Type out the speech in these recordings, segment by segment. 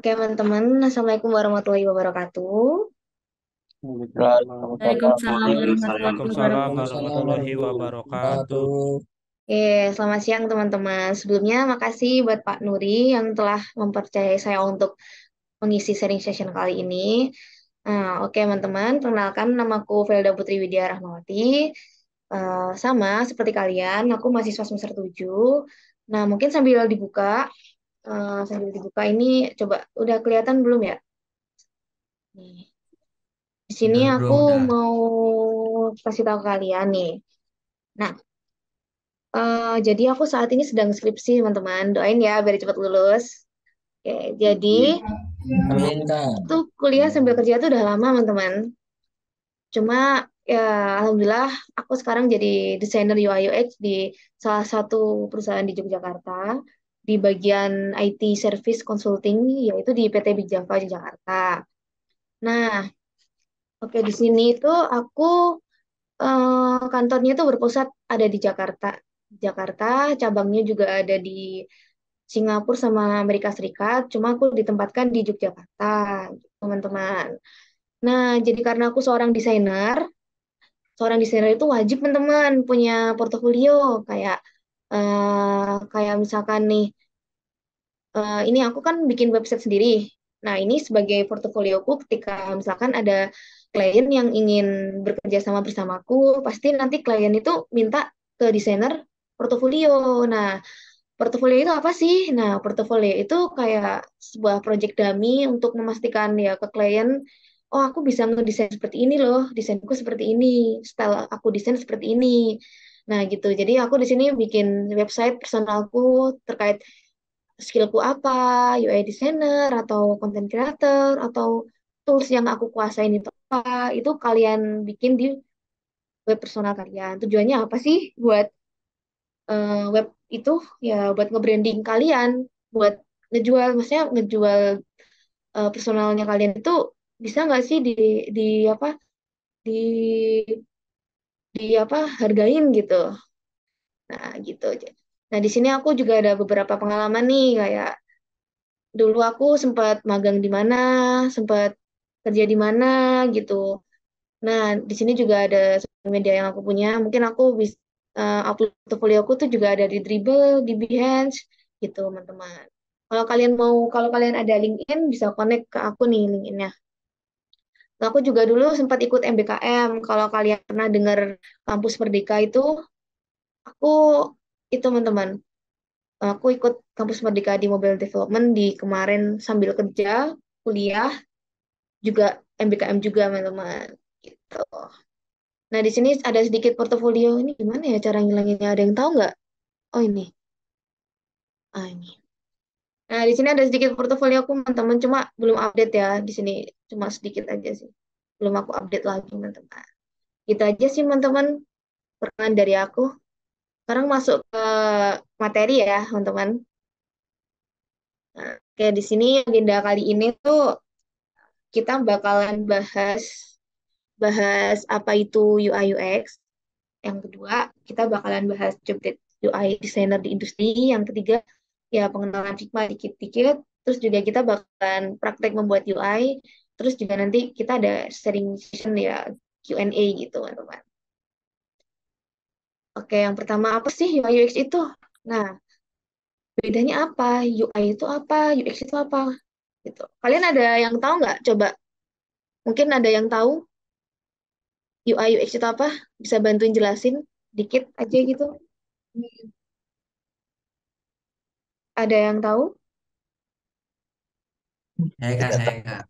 Oke, teman-teman. Assalamualaikum warahmatullahi wabarakatuh. Waalaikumsalam Waalaikumsalam warahmatullahi Waalaikumsalam wabarakatuh. Waalaikumsalam warahmatullahi warahmatullahi wabarakatuh. wabarakatuh. Oke, selamat siang teman-teman. Sebelumnya makasih buat Pak Nuri yang telah mempercayai saya untuk mengisi sharing session kali ini. Oke, teman-teman. Perkenalkan, namaku Velda Putri Widya Rahmawati. Sama seperti kalian, aku mahasiswa semester 7. Nah, mungkin sambil dibuka ini coba udah kelihatan belum ya? Nih. Di sini Udah bro, aku udah. mau kasih tahu kalian nih. Nah, jadi aku saat ini sedang skripsi, teman-teman. Doain ya biar cepat lulus. Oke, jadi Amin, Kak. tuh kuliah sambil kerja tuh udah lama, teman-teman. Cuma ya alhamdulillah aku sekarang jadi desainer UI UX di salah satu perusahaan di Yogyakarta di bagian IT Service Consulting yaitu di PT Big Java di Jakarta. Nah, oke di sini tuh aku kantornya tuh berpusat ada di Jakarta. Jakarta, cabangnya juga ada di Singapura sama Amerika Serikat, cuma aku ditempatkan di Yogyakarta, teman-teman. Nah, jadi karena aku seorang desainer itu wajib teman-teman punya portofolio kayak kayak misalkan nih, ini aku kan bikin website sendiri. Nah, ini sebagai portofolioku ketika misalkan ada klien yang ingin bekerja sama bersamaku, pasti nanti klien itu minta ke desainer portofolio. Nah, portofolio itu apa sih? Nah, portofolio itu kayak sebuah project dummy untuk memastikan ya ke klien, oh aku bisa ngedesain seperti ini loh, desainku seperti ini, style aku desain seperti ini. Nah, gitu. Jadi aku di sini bikin website personalku terkait skillku apa, UI designer atau content creator atau tools yang aku kuasain itu apa, itu kalian bikin di web personal kalian. Tujuannya apa sih buat web itu ya buat nge-branding kalian, buat ngejual, maksudnya ngejual personalnya kalian itu bisa nggak sih di apa di di apa hargain gitu. Nah, gitu aja. Nah, di sini aku juga ada beberapa pengalaman nih kayak dulu aku sempat magang di mana, sempat kerja di mana gitu. Nah, di sini juga ada sosial media yang aku punya. Mungkin aku bisa upload portfolio aku tuh juga ada di Dribble, di Behance gitu, teman-teman. Kalau kalian ada LinkedIn, bisa connect ke aku nih LinkedIn-nya. Nah, aku juga dulu sempat ikut MBKM. Kalau kalian pernah dengar Kampus Merdeka aku itu teman-teman. Aku ikut Kampus Merdeka di Mobile Development di kemarin sambil kerja, kuliah, juga MBKM juga, teman-teman. Gitu. Nah, di sini ada sedikit portofolio. Ini gimana ya cara ngilanginnya? Ada yang tahu nggak? Oh, ini. Ini. Nah, di sini ada sedikit portofolio aku, teman-teman. Cuma belum update ya. Di sini cuma sedikit aja sih. Belum aku update lagi, teman-teman. Gitu aja sih, teman-teman. Perkenalan dari aku. Sekarang masuk ke materi ya, teman-teman. Nah, oke, di sini agenda kali ini tuh kita bakalan bahas bahas apa itu UI UX. Yang kedua, kita bakalan bahas job UI designer di industri. Yang ketiga, ya pengenalan Figma dikit-dikit. Terus juga kita bakalan praktek membuat UI. Terus juga nanti kita ada sharing session ya, Q&A gitu, teman-teman. Oke, yang pertama apa sih UI UX itu? Nah, bedanya apa? UI itu apa? UX itu apa? Gitu. Kalian ada yang tahu nggak? Coba, mungkin ada yang tahu UI UX itu apa? Bisa bantuin jelasin dikit aja gitu. Ada yang tahu? Tidak Saya tahu. kak.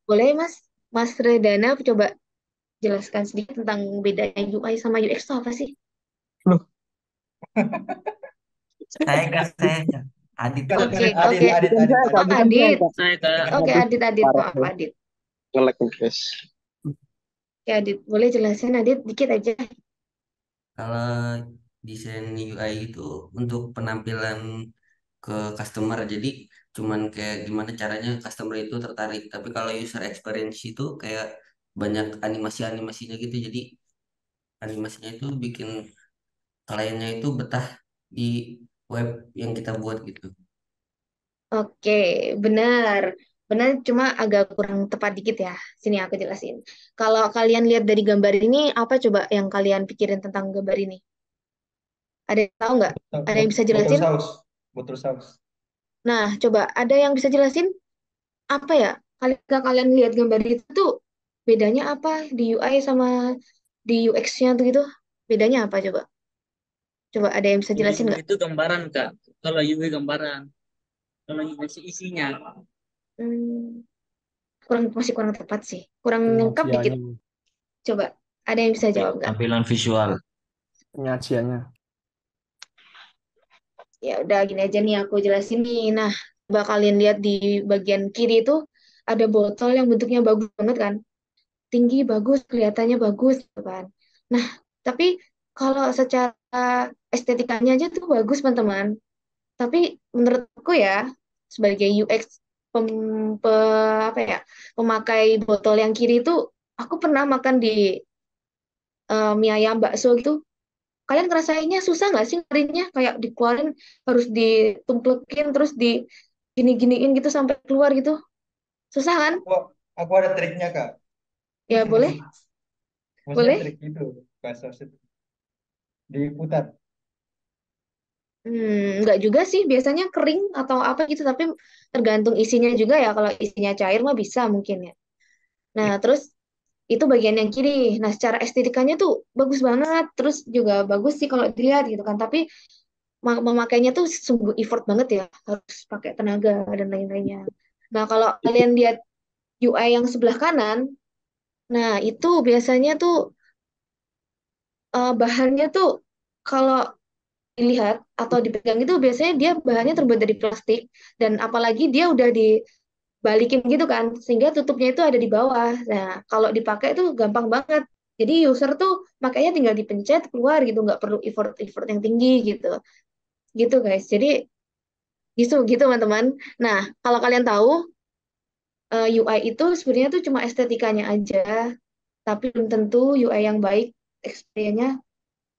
Boleh, Mas. Mas Redana coba jelaskan sedikit tentang bedanya UI sama UX itu apa sih? Loh, Saya kak. Adit Kak, kak. Oke, Adit, oke. Adit, Bukan Adit, saya, Kak. Oh, Adit. Bukan saya, Adit. Kak. Saya kak. Oke, Adit. Adit, Adit. Parah Maaf, ya. Adit. Nge-lag nih, guys. Oke, Adit. Boleh jelasin, Adit, dikit aja. Kalau desain UI itu untuk penampilan ke customer, jadi cuman kayak gimana caranya customer itu tertarik. Tapi kalau user experience itu kayak banyak animasi-animasinya gitu. Jadi animasinya itu bikin kliennya itu betah di web yang kita buat gitu. Oke, benar. Benar, cuma agak kurang tepat dikit ya. Sini aku jelasin. Kalau kalian lihat dari gambar ini, apa coba yang kalian pikirin tentang gambar ini? Ada yang tahu nggak? Ada yang bisa Botol jelasin? saus. Botol saus. Nah, coba ada yang bisa jelasin apa ya? Kalau kalian lihat gambar itu tuh bedanya apa di UI sama di UX-nya tuh gitu? Bedanya apa coba? Coba ada yang bisa Kalau jelasin UI nggak? itu gambaran, Kak. Kalau UI gambaran. Kalau UX isinya. Hmm, masih kurang tepat sih. Kurang lengkap dikit. Penyajiannya, Coba ada yang bisa jawab nggak? Tampilan visual. penyajiannya. Ya udah gini aja nih aku jelasin nih. Nah, coba kalian lihat di bagian kiri itu ada botol yang bentuknya bagus banget kan. Tinggi, bagus, kelihatannya bagus gitu kan. Nah, tapi kalau secara estetikanya aja tuh bagus teman-teman. Tapi menurutku ya sebagai UX pem, apa ya, pemakai botol yang kiri itu aku pernah makan di mie ayam bakso gitu. Kalian ngerasainnya susah nggak sih ngerinnya? Kayak dikeluarin harus ditumplekin terus di gini-giniin gitu sampai keluar gitu. Susah kan? Aku, aku ada triknya, Kak. Ya boleh, Maksudnya boleh. trik itu. Bahasa itu. Diputar. Nggak juga sih, biasanya kering atau apa gitu, tapi tergantung isinya juga ya. Kalau isinya cair mah bisa mungkin ya. Nah, terus itu bagian yang kiri. Nah, secara estetikanya tuh bagus banget, terus juga bagus sih kalau dilihat gitu kan. Tapi memakainya tuh sungguh effort banget ya, harus pakai tenaga dan lain-lainnya. Nah, kalau kalian lihat UI yang sebelah kanan, nah itu biasanya tuh bahannya tuh kalau dilihat atau dipegang itu biasanya dia bahannya terbuat dari plastik dan apalagi dia udah dibalikin gitu kan sehingga tutupnya itu ada di bawah. Nah, kalau dipakai itu gampang banget. Jadi user tuh makanya tinggal dipencet keluar gitu, nggak perlu effort yang tinggi gitu. Gitu guys. Jadi gitu gitu teman-teman. Nah, kalau kalian tahu UI itu sebenarnya tuh cuma estetikanya aja, tapi belum tentu UI yang baik experience-nya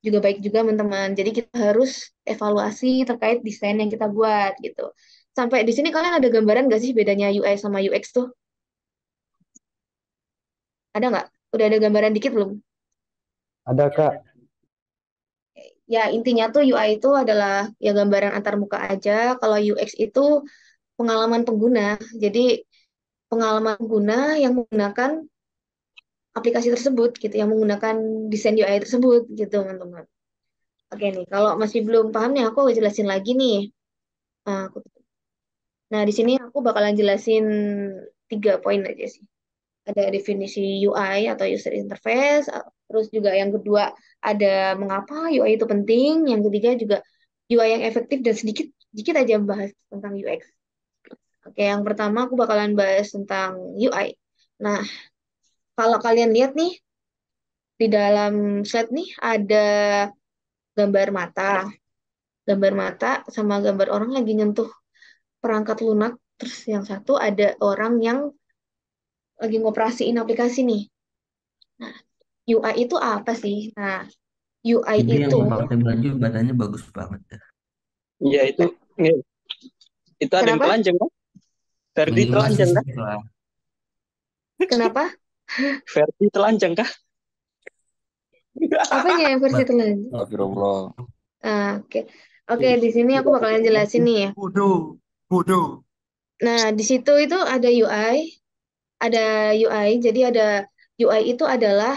juga baik juga teman-teman. Jadi kita harus evaluasi terkait desain yang kita buat gitu. Sampai di sini kalian ada gambaran nggak sih bedanya UI sama UX tuh? Ada nggak? Udah ada gambaran dikit belum? Ada Kak, Ya intinya tuh UI itu adalah ya gambaran antar muka aja. Kalau UX itu pengalaman pengguna. Jadi pengalaman pengguna yang menggunakan aplikasi tersebut gitu, yang menggunakan desain UI tersebut gitu teman-teman. Oke nih, kalau masih belum paham nih aku jelasin lagi nih. Nah, Nah, di sini aku bakalan jelasin 3 poin aja sih. Ada definisi UI atau user interface, terus juga yang kedua ada mengapa UI itu penting, yang ketiga juga UI yang efektif dan sedikit sedikit aja bahas tentang UX. Oke, yang pertama aku bakalan bahas tentang UI. Nah, kalau kalian lihat nih di dalam slide nih ada gambar mata, sama gambar orang lagi nyentuh perangkat lunak. Terus yang satu ada orang yang lagi ngoperasiin aplikasi nih. Nah, UI itu apa sih? Nah, UI Itu yang itu pakai baju badannya bagus banget ya. Iya, itu ada yang kenapa? telanjang, kan? Verdi Animasi telanjang, sih kan? lah. Kenapa? Verdi telanjang, kah? Apanya yang versi Ba- telanjang? Astagfirullah. Oke. Oke, di sini aku bakalan jelasin nih ya. Bodoh, bodoh. Nah, di situ itu ada UI. Jadi ada UI itu adalah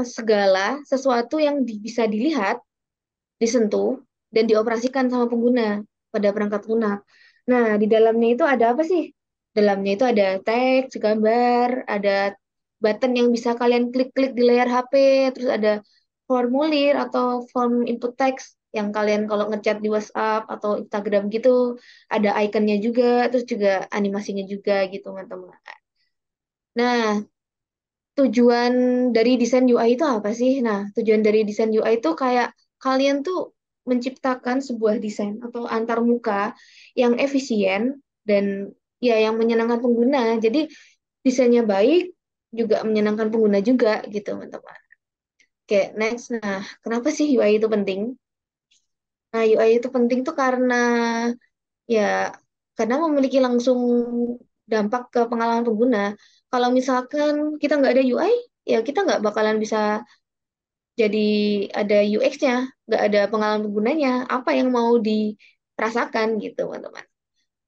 segala sesuatu yang bisa dilihat, disentuh, dan dioperasikan sama pengguna pada perangkat lunak. Nah, di dalamnya itu ada apa sih? Dalamnya itu ada teks, gambar, ada button yang bisa kalian klik-klik di layar HP, terus ada formulir atau form input teks yang kalian kalau ngechat di WhatsApp atau Instagram gitu, ada ikonnya juga, terus juga animasinya juga gitu, teman-teman. Nah, tujuan dari desain UI itu apa sih? Nah, tujuan dari desain UI itu kayak kalian tuh menciptakan sebuah desain atau antar muka yang efisien dan ya yang menyenangkan pengguna. Jadi desainnya baik juga menyenangkan pengguna juga gitu, teman-teman. Oke, next. Nah, kenapa sih UI itu penting? Nah, UI itu penting tuh karena ya karena memiliki langsung dampak ke pengalaman pengguna. Kalau misalkan kita nggak ada UI, ya kita nggak bakalan bisa jadi ada UX-nya, nggak ada pengalaman penggunanya, apa yang mau dirasakan gitu, teman-teman.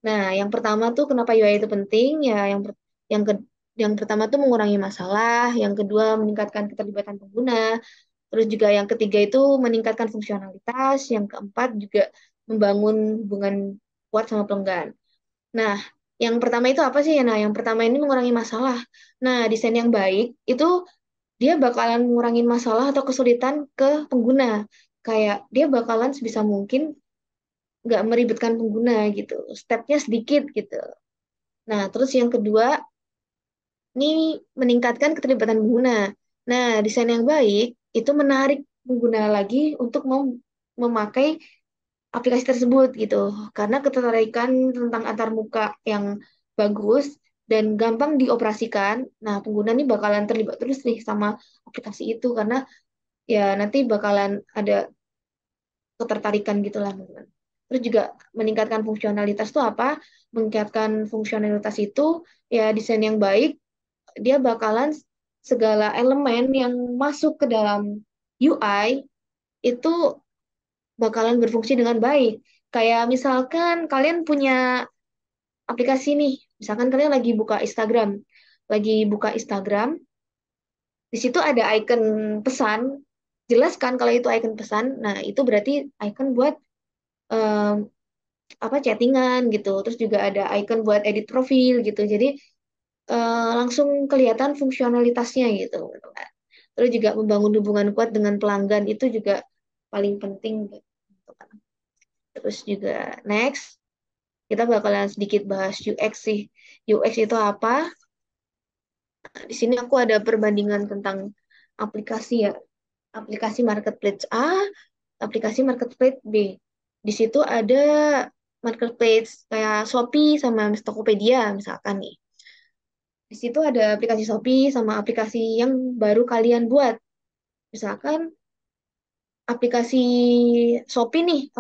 Nah, yang pertama tuh kenapa UI itu penting, ya yang ke, yang pertama tuh mengurangi masalah, yang kedua meningkatkan keterlibatan pengguna, terus juga yang ketiga itu meningkatkan fungsionalitas, yang keempat juga membangun hubungan kuat sama pelanggan. Nah, yang pertama itu apa sih? Nah, yang pertama ini mengurangi masalah. Nah, desain yang baik itu dia bakalan ngurangin masalah atau kesulitan ke pengguna. Kayak dia bakalan sebisa mungkin nggak meribetkan pengguna gitu. Stepnya sedikit gitu. Nah, terus yang kedua, ini meningkatkan keterlibatan pengguna. Nah, desain yang baik itu menarik pengguna lagi untuk mau memakai aplikasi tersebut gitu. Karena ketertarikan tentang antarmuka yang bagus dan gampang dioperasikan, nah pengguna nih bakalan terlibat terus nih sama aplikasi itu karena ya nanti bakalan ada ketertarikan gitulah teman-teman. Terus juga meningkatkan fungsionalitas itu apa? Meningkatkan fungsionalitas itu ya desain yang baik, dia bakalan segala elemen yang masuk ke dalam UI itu bakalan berfungsi dengan baik. Kayak misalkan kalian punya aplikasi nih, misalkan kalian lagi buka Instagram, di situ ada icon pesan, jelas kan kalau itu icon pesan, nah itu berarti icon buat em, apa chattingan gitu, terus juga ada icon buat edit profil gitu, jadi langsung kelihatan fungsionalitasnya gitu. Terus juga membangun hubungan kuat dengan pelanggan itu juga paling penting gitu. Terus juga next kita bakalan sedikit bahas UX sih. UX itu apa? Di sini aku ada perbandingan tentang aplikasi ya. Aplikasi marketplace A, aplikasi marketplace B. Di situ ada marketplace kayak Shopee sama Tokopedia misalkan nih. Di situ ada aplikasi Shopee sama aplikasi yang baru kalian buat. Misalkan aplikasi Shopee nih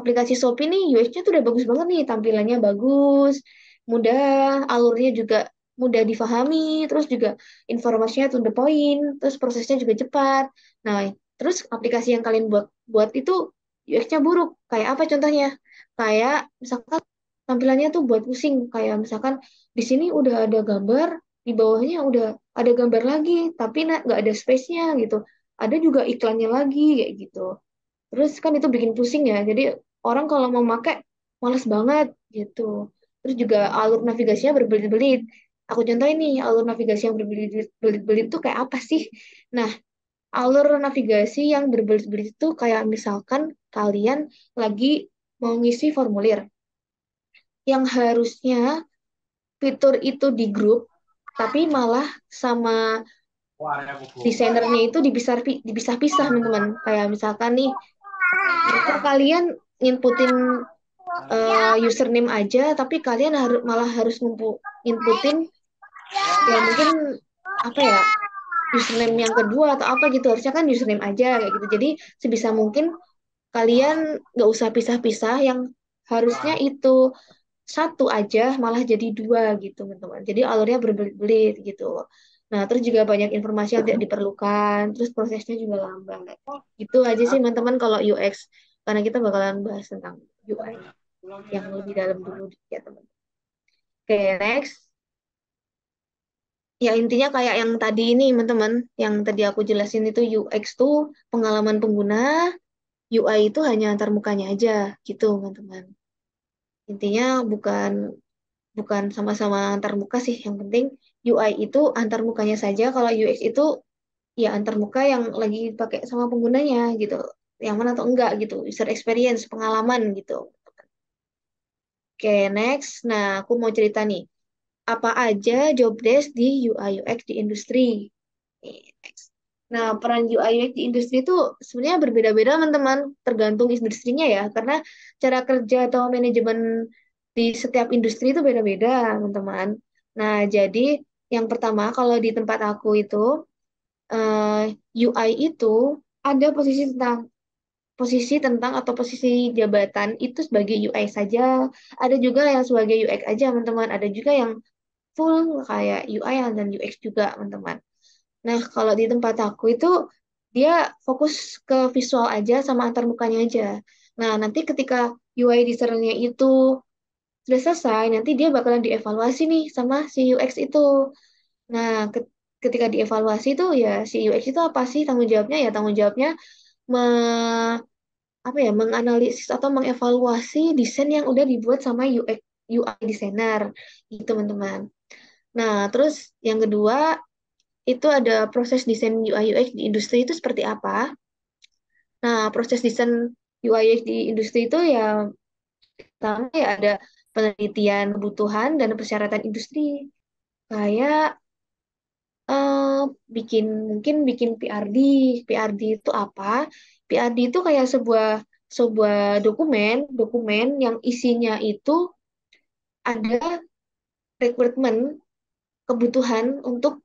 UX-nya tuh udah bagus banget nih, tampilannya bagus, mudah, alurnya juga mudah difahami, terus juga informasinya to the point, terus prosesnya juga cepat. Nah, terus aplikasi yang kalian buat buat itu UX-nya buruk. Kayak apa contohnya? Kayak misalkan tampilannya tuh buat pusing, kayak misalkan di sini udah ada gambar, di bawahnya udah ada gambar lagi, tapi nggak ada space-nya gitu. Ada juga iklannya lagi kayak gitu. Terus kan itu bikin pusing ya. Jadi orang kalau mau pakai males banget gitu. Terus juga alur navigasinya berbelit-belit. Aku contoh ini alur navigasi yang berbelit-belit itu kayak apa sih? Nah, alur navigasi yang berbelit-belit itu kayak misalkan kalian lagi mau ngisi formulir yang harusnya fitur itu di grup, tapi malah sama desainernya itu dipisah-pisah, teman-teman. Kayak misalkan nih, harusnya kalian inputin username aja, tapi kalian malah harus inputin ya mungkin apa ya username yang kedua atau apa gitu. Harusnya kan username aja kayak gitu. Jadi sebisa mungkin kalian nggak usah pisah-pisah yang harusnya itu satu aja malah jadi dua gitu teman-teman. Jadi alurnya berbelit-belit gitu. Nah, terus juga banyak informasi yang tidak diperlukan, terus prosesnya juga lambat. Itu aja sih teman-teman kalau UX, karena kita bakalan bahas tentang UI yang lebih dalam dulu ya teman. Oke, next. Ya intinya kayak yang tadi ini teman-teman, yang tadi aku jelasin itu UX tuh pengalaman pengguna, UI itu hanya antar mukanya aja gitu teman-teman. Intinya bukan bukan sama-sama antar muka sih, yang penting UI itu antar mukanya saja, kalau UX itu ya antar muka yang lagi pakai sama penggunanya gitu, yang mana atau enggak gitu, user experience, pengalaman gitu. Oke, next. Nah, aku mau cerita nih apa aja job desk di UI UX di industri. Next. Nah, peran UI UX di industri itu sebenarnya berbeda-beda, teman-teman, tergantung industrinya ya, karena cara kerja atau manajemen di setiap industri itu beda-beda, teman-teman. Nah, jadi yang pertama kalau di tempat aku itu UI itu ada posisi tentang atau posisi jabatan itu sebagai UI saja. Ada juga yang sebagai UX aja, teman-teman. Ada juga yang full kayak UI dan UX juga, teman-teman. Nah, kalau di tempat aku itu dia fokus ke visual aja sama antar mukanya aja. Nah, nanti ketika UI designernya itu sudah selesai, nanti dia bakalan dievaluasi nih sama si UX itu. Nah, ketika dievaluasi itu ya si UX itu apa sih tanggung jawabnya? Ya tanggung jawabnya menganalisis atau mengevaluasi desain yang udah dibuat sama UX UI designer gitu teman-teman. Nah, terus yang kedua itu ada proses desain UI UX di industri itu seperti apa? Nah, proses desain UI UX di industri itu ya pertama ya ada penelitian kebutuhan dan persyaratan industri. Kayak eh, mungkin bikin PRD. PRD itu apa? PRD itu kayak sebuah sebuah dokumen yang isinya itu ada requirement kebutuhan untuk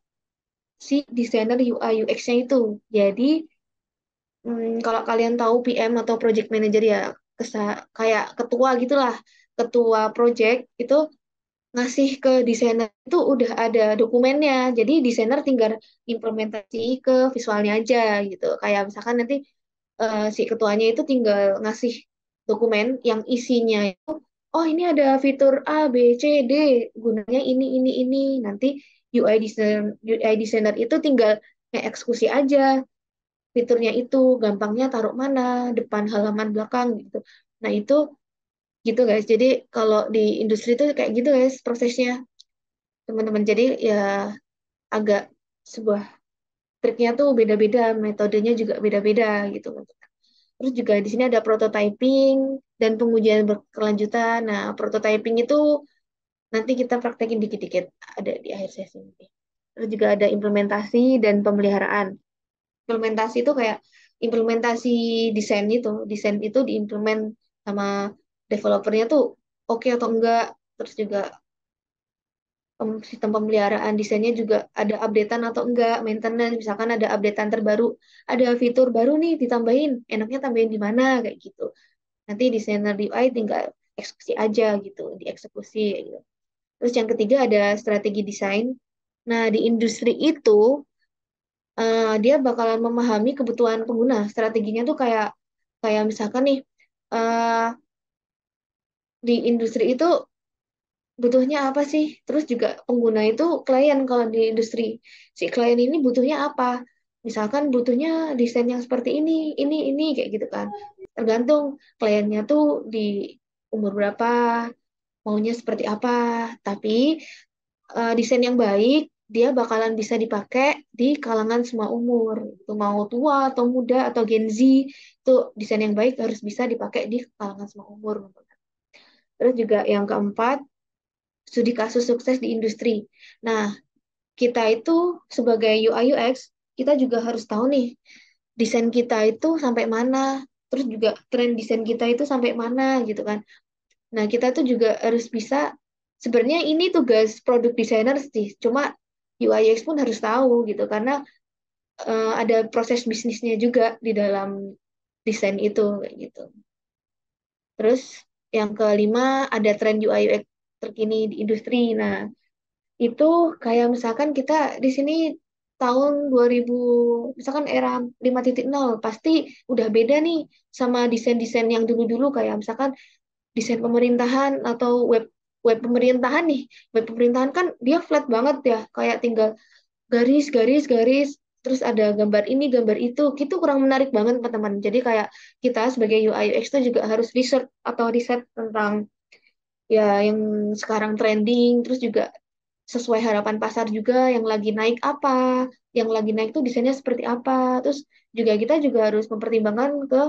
si desainer UI UX-nya itu. Jadi kalau kalian tahu PM atau project manager ya kayak ketua gitulah, ketua project itu ngasih ke desainer itu udah ada dokumennya. Jadi desainer tinggal implementasi ke visualnya aja gitu. Kayak misalkan nanti si ketuanya itu tinggal ngasih dokumen yang isinya itu, oh ini ada fitur A, B, C, D, gunanya ini. Nanti UI designer itu tinggal eksekusi aja fiturnya itu, gampangnya taruh mana, depan halaman belakang gitu. Nah itu gitu guys. Jadi kalau di industri itu kayak gitu guys prosesnya teman-teman. Jadi ya agak sebuah triknya tuh beda-beda, metodenya juga beda-beda gitu. Terus juga di sini ada prototyping dan pengujian berkelanjutan. Nah, prototyping itu nanti kita praktekin dikit-dikit ada di akhir sesi ini. Terus juga ada implementasi dan pemeliharaan. Implementasi itu kayak implementasi desain itu. Desain itu diimplement sama developernya tuh oke atau enggak. Terus juga sistem pemeliharaan desainnya juga ada updatean atau enggak, maintenance, misalkan ada updatean terbaru, ada fitur baru nih ditambahin, enaknya tambahin di mana kayak gitu. Nanti desainer UI tinggal eksekusi aja gitu, dieksekusi kayak gitu. Terus yang ketiga ada strategi desain. Nah, di industri itu dia bakalan memahami kebutuhan pengguna. Strateginya tuh kayak kayak misalkan nih eh, di industri itu butuhnya apa sih? Terus juga pengguna itu klien kalau di industri. Si klien ini butuhnya apa? Misalkan butuhnya desain yang seperti ini, kayak gitu kan. Tergantung kliennya tuh di umur berapa, maunya seperti apa. Tapi desain yang baik, dia bakalan bisa dipakai di kalangan semua umur. Itu mau tua atau muda atau Gen Z, itu desain yang baik harus bisa dipakai di kalangan semua umur. Terus juga yang keempat, studi kasus sukses di industri. Nah, kita itu sebagai UI UX, kita juga harus tahu nih, desain kita itu sampai mana, terus juga tren desain kita itu sampai mana gitu kan. Nah, kita tuh juga harus bisa, sebenarnya ini tugas produk designer sih, cuma UI UX pun harus tahu gitu, karena ada proses bisnisnya juga di dalam desain itu kayak gitu. Terus yang kelima ada tren UI UX terkini di industri. Nah, itu kayak misalkan kita di sini tahun 2000 misalkan era 5.0 pasti udah beda nih sama desain-desain yang dulu-dulu kayak misalkan desain pemerintahan atau web web pemerintahan nih. Web pemerintahan kan dia flat banget ya, kayak tinggal garis garis garis terus ada gambar ini gambar itu. Itu kurang menarik banget teman-teman. Jadi kayak kita sebagai UI UX itu juga harus research atau riset tentang ya yang sekarang trending, terus juga sesuai harapan pasar juga yang lagi naik apa, yang lagi naik tuh desainnya seperti apa. Terus juga kita juga harus mempertimbangkan ke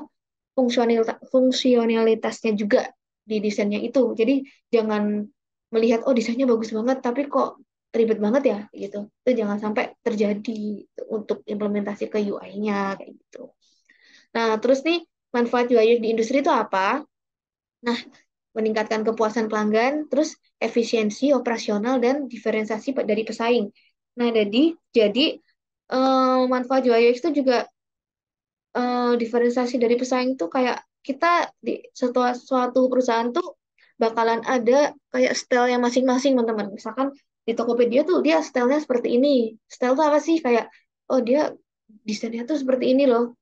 fungsionalitasnya juga di desainnya itu. Jadi jangan melihat oh desainnya bagus banget tapi kok ribet banget ya gitu. Itu jangan sampai terjadi untuk implementasi ke UI-nya kayak gitu. Nah, terus nih manfaat UI di industri itu apa? Nah, meningkatkan kepuasan pelanggan, terus efisiensi operasional dan diferensiasi dari pesaing. Nah, jadi manfaat UI UX itu juga diferensiasi dari pesaing tuh kayak kita di suatu perusahaan tuh bakalan ada kayak stylenya masing-masing teman-teman. Misalkan di Tokopedia tuh dia stylenya seperti ini. Style tuh apa sih? Kayak oh dia desainnya tuh seperti ini loh.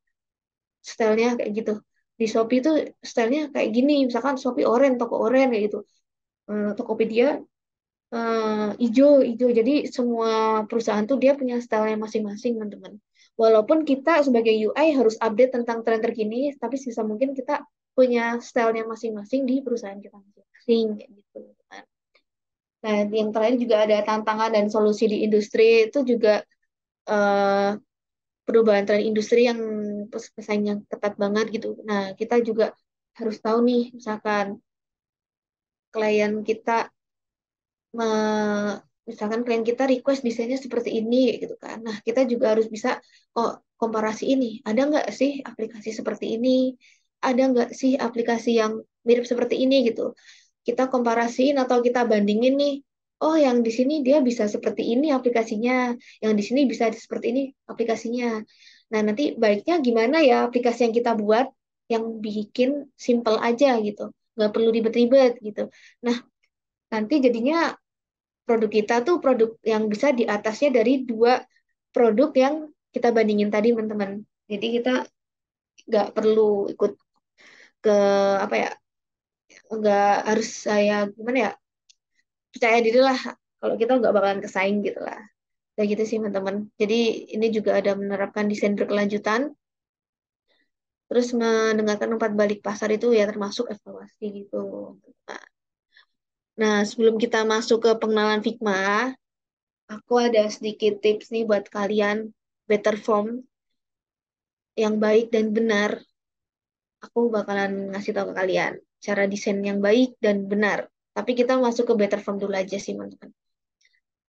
Stylenya kayak gitu. Di Shopee tuh stylenya kayak gini. Misalkan Shopee Oren, toko Oren kayak gitu. Tokopedia hijau hijau jadi semua perusahaan tuh dia punya stylenya masing-masing teman-teman walaupun kita sebagai UI harus update tentang tren terkini tapi sebisa mungkin kita punya stylenya masing-masing di perusahaan kita masing-masing kayak gitu kan. Nah yang terakhir juga ada tantangan dan solusi di industri itu juga eh, perubahan tren industri yang pesaingnya ketat banget gitu. Nah kita juga harus tahu nih misalkan klien kita misalkan klien kita request desainnya seperti ini gitu kan. Nah, kita juga harus bisa kok komparasi ini. Ada nggak sih aplikasi seperti ini? Ada nggak sih aplikasi yang mirip seperti ini gitu. Kita komparasiin atau kita bandingin nih. Oh, yang di sini dia bisa seperti ini aplikasinya, yang di sini bisa seperti ini aplikasinya. Nah, nanti baiknya gimana ya aplikasi yang kita buat yang bikin simple aja gitu. Nggak perlu ribet-ribet gitu. Nah, nanti jadinya produk kita tuh produk yang bisa di atasnya dari dua produk yang kita bandingin tadi, teman-teman. Jadi kita nggak perlu ikut ke apa ya, nggak harus saya gimana ya, percaya diri lah kalau kita nggak bakalan kesaing gitu lah. Kayak gitu sih, teman-teman. Jadi ini juga ada menerapkan desain berkelanjutan, terus mendengarkan umpat balik pasar itu ya termasuk evaluasi gitu. Nah, sebelum kita masuk ke pengenalan Figma, aku ada sedikit tips nih buat kalian better form yang baik dan benar. Aku bakalan ngasih tahu ke kalian cara desain yang baik dan benar. Tapi kita masuk ke better form dulu aja sih, teman-teman.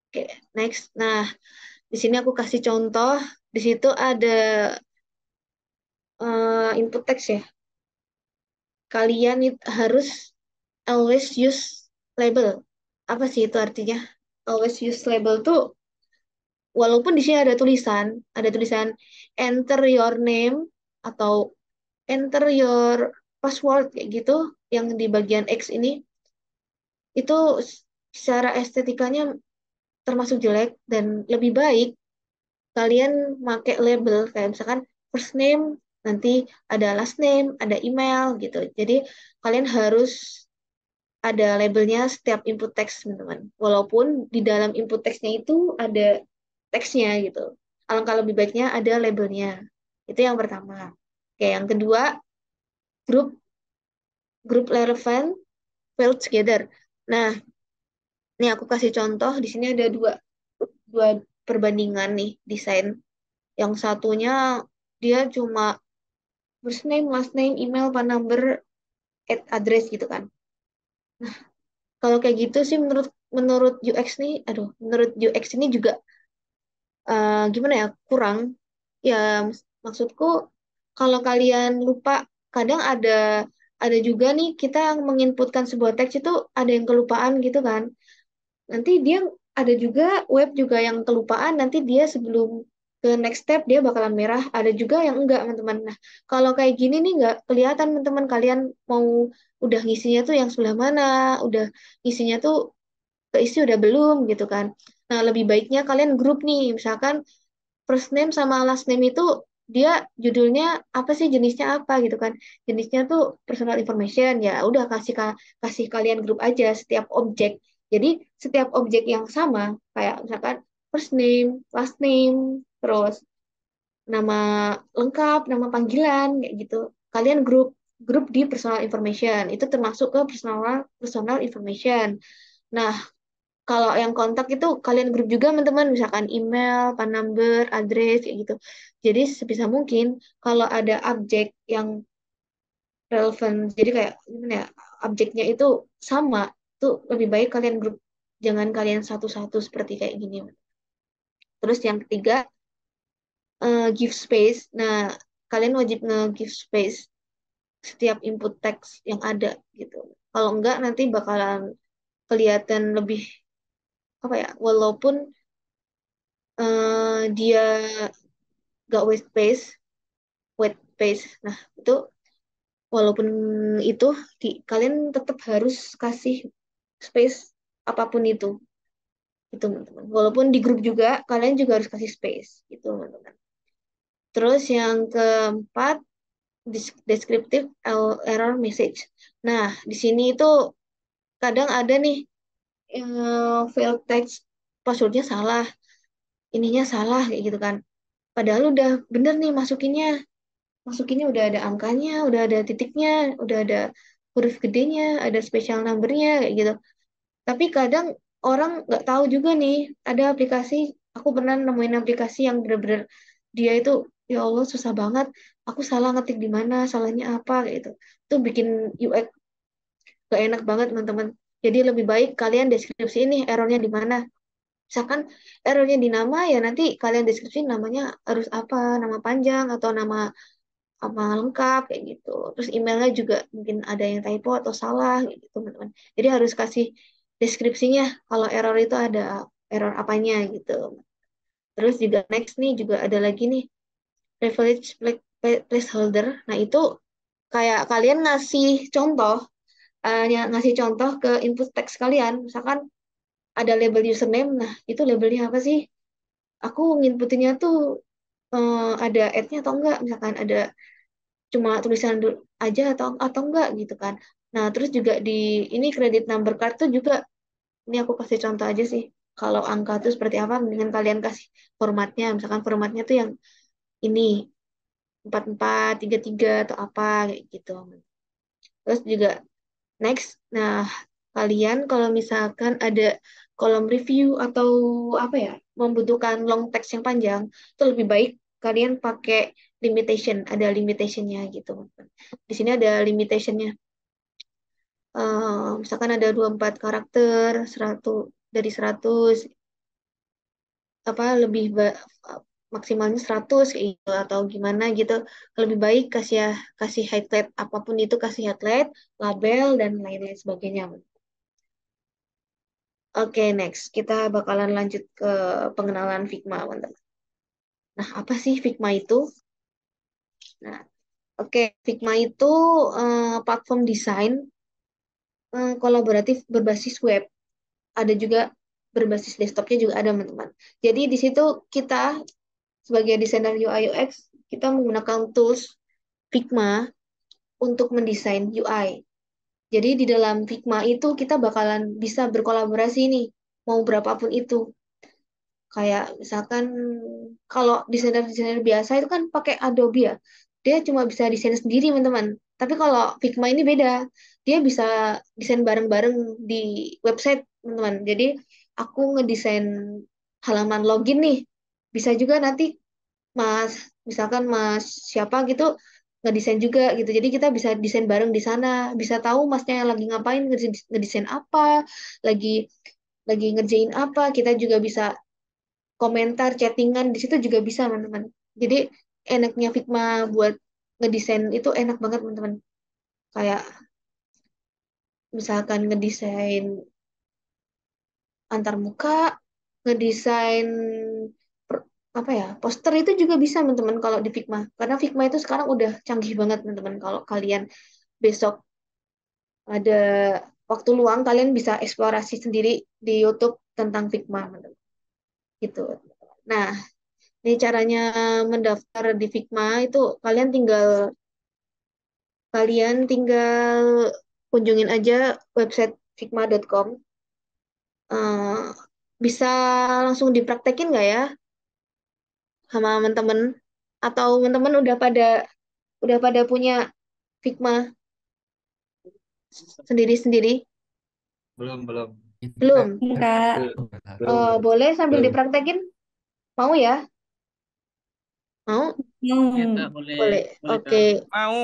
Oke, next. Nah, di sini aku kasih contoh. Di situ ada input text ya. Kalian harus always use label. Apa sih itu artinya? Always use label tuh walaupun di sini ada tulisan enter your name atau enter your password kayak gitu yang di bagian X ini itu secara estetikanya termasuk jelek dan lebih baik kalian pakai label kayak misalkan first name nanti ada last name ada email gitu jadi kalian harus ada labelnya setiap input teks teman-teman walaupun di dalam input teksnya itu ada teksnya gitu alangkah lebih baiknya ada labelnya itu yang pertama oke yang kedua grup grup relevant filled together nah ini aku kasih contoh di sini ada dua dua perbandingan nih desain. Yang satunya dia cuma first name, last name, email, phone number, address gitu kan. Kalau kayak gitu sih menurut menurut UX nih, aduh, menurut UX ini juga gimana ya kurang. Ya maksudku kalau kalian lupa, kadang ada juga nih kita yang menginputkan sebuah teks itu ada yang kelupaan gitu kan. Nanti dia ada juga web juga yang kelupaan, nanti dia sebelum ke next step dia bakalan merah, ada juga yang enggak, teman-teman. Nah, kalau kayak gini nih enggak kelihatan, teman-teman, kalian mau udah ngisinya tuh yang sebelah mana, udah ngisinya tuh keisi udah belum gitu kan. Nah, lebih baiknya kalian grup nih, misalkan first name sama last name itu dia judulnya apa sih jenisnya apa gitu kan jenisnya tuh personal information ya udah kasih kalian grup aja setiap objek jadi setiap objek yang sama kayak misalkan first name last name terus nama lengkap nama panggilan kayak gitu kalian grup grup di personal information itu termasuk ke personal personal information nah kalau yang kontak itu kalian grup juga teman-teman, misalkan email, phone number, address, kayak gitu. Jadi sebisa mungkin kalau ada objek yang relevan, jadi kayak gimana ya, objeknya itu sama, tuh lebih baik kalian grup, jangan kalian satu-satu seperti kayak gini. Terus yang ketiga, give space. Nah, kalian wajib nge-give space setiap input teks yang ada gitu. Kalau enggak nanti bakalan kelihatan lebih apa ya, walaupun dia gak waste space, white space. Nah, itu walaupun itu kalian tetap harus kasih space apapun itu. Itu teman-teman. Walaupun di grup juga kalian juga harus kasih space gitu teman-teman. Terus yang keempat, descriptive error message. Nah, di sini itu kadang ada nih field text passwordnya salah, ininya salah kayak gitu kan. Padahal udah bener nih masukinnya udah ada angkanya, udah ada titiknya, udah ada huruf gedenya, ada special numbernya kayak gitu. Tapi kadang orang nggak tahu juga nih, ada aplikasi, aku pernah nemuin aplikasi yang bener-bener dia itu, ya Allah susah banget, aku salah ngetik di mana, salahnya apa kayak gitu. Itu bikin UX gak enak banget teman-teman. Jadi lebih baik kalian deskripsi ini errornya di mana. Misalkan errornya di nama, ya nanti kalian deskripsi namanya harus apa, nama panjang atau nama apa lengkap kayak gitu. Terus emailnya juga mungkin ada yang typo atau salah kayak gitu teman-teman. Jadi harus kasih deskripsinya kalau error itu ada error apanya gitu. Terus juga next nih juga ada lagi nih privilege placeholder. Nah itu kayak kalian ngasih contoh ke input teks kalian. Misalkan ada label username, nah itu labelnya apa sih? Aku nginputinnya tuh ada ad-nya atau enggak, misalkan ada cuma tulisan aja atau enggak gitu kan. Nah, terus juga di ini kredit number card tuh juga ini aku kasih contoh aja sih. Kalau angka tuh seperti apa, mendingan kalian kasih formatnya. Misalkan formatnya tuh yang ini 4433 atau apa kayak gitu. Terus juga next. Nah, kalian kalau misalkan ada kolom review atau apa ya, membutuhkan long text yang panjang, itu lebih baik kalian pakai limitation, ada limitationnya gitu. Di sini ada limitationnya. Misalkan ada 24 karakter, 100 dari 100 apa maksimalnya 100 kayak gitu atau gimana gitu. Lebih baik kasih highlight apapun itu, kasih highlight, label dan lain-lain sebagainya. Oke, next. Kita bakalan lanjut ke pengenalan Figma, teman-teman. Nah, apa sih Figma itu? Nah, oke, Figma itu platform desain kolaboratif berbasis web. Ada juga berbasis desktopnya juga ada, teman-teman. Jadi di situ kita sebagai desainer UI UX, kita menggunakan tools Figma untuk mendesain UI. Jadi di dalam Figma itu kita bakalan bisa berkolaborasi nih, mau berapapun itu. Kayak misalkan kalau desainer-desainer biasa itu kan pakai Adobe ya. Dia cuma bisa desain sendiri, teman-teman. Tapi kalau Figma ini beda. Dia bisa desain bareng-bareng di website, teman-teman. Jadi aku ngedesain halaman login nih. Bisa juga nanti Mas, misalkan Mas siapa gitu ngedesain juga gitu. Jadi kita bisa desain bareng di sana. Bisa tahu Masnya yang lagi ngapain, ngedesain apa, lagi lagi ngerjain apa. Kita juga bisa komentar, chattingan di situ juga bisa, teman-teman. Jadi enaknya Figma buat ngedesain itu enak banget, teman-teman. Kayak misalkan ngedesain antar muka, ngedesain apa ya, poster itu juga bisa, teman-teman, kalau di Figma. Karena Figma itu sekarang udah canggih banget, teman-teman. Kalau kalian besok ada waktu luang, kalian bisa eksplorasi sendiri di YouTube tentang Figma, teman-teman. Gitu. Nah, ini caranya mendaftar di Figma itu kalian tinggal kunjungin aja website figma.com. Eh, bisa langsung dipraktekin nggak ya sama teman-teman? Atau teman-teman udah pada punya Figma sendiri-sendiri? Belum, belum. Itu Kak. Belum. Kak. Belum, Boleh sambil belum. dipraktekin? Mau ya? Mau? Ya Hmm. Kak, boleh Boleh. boleh Oke. Kak.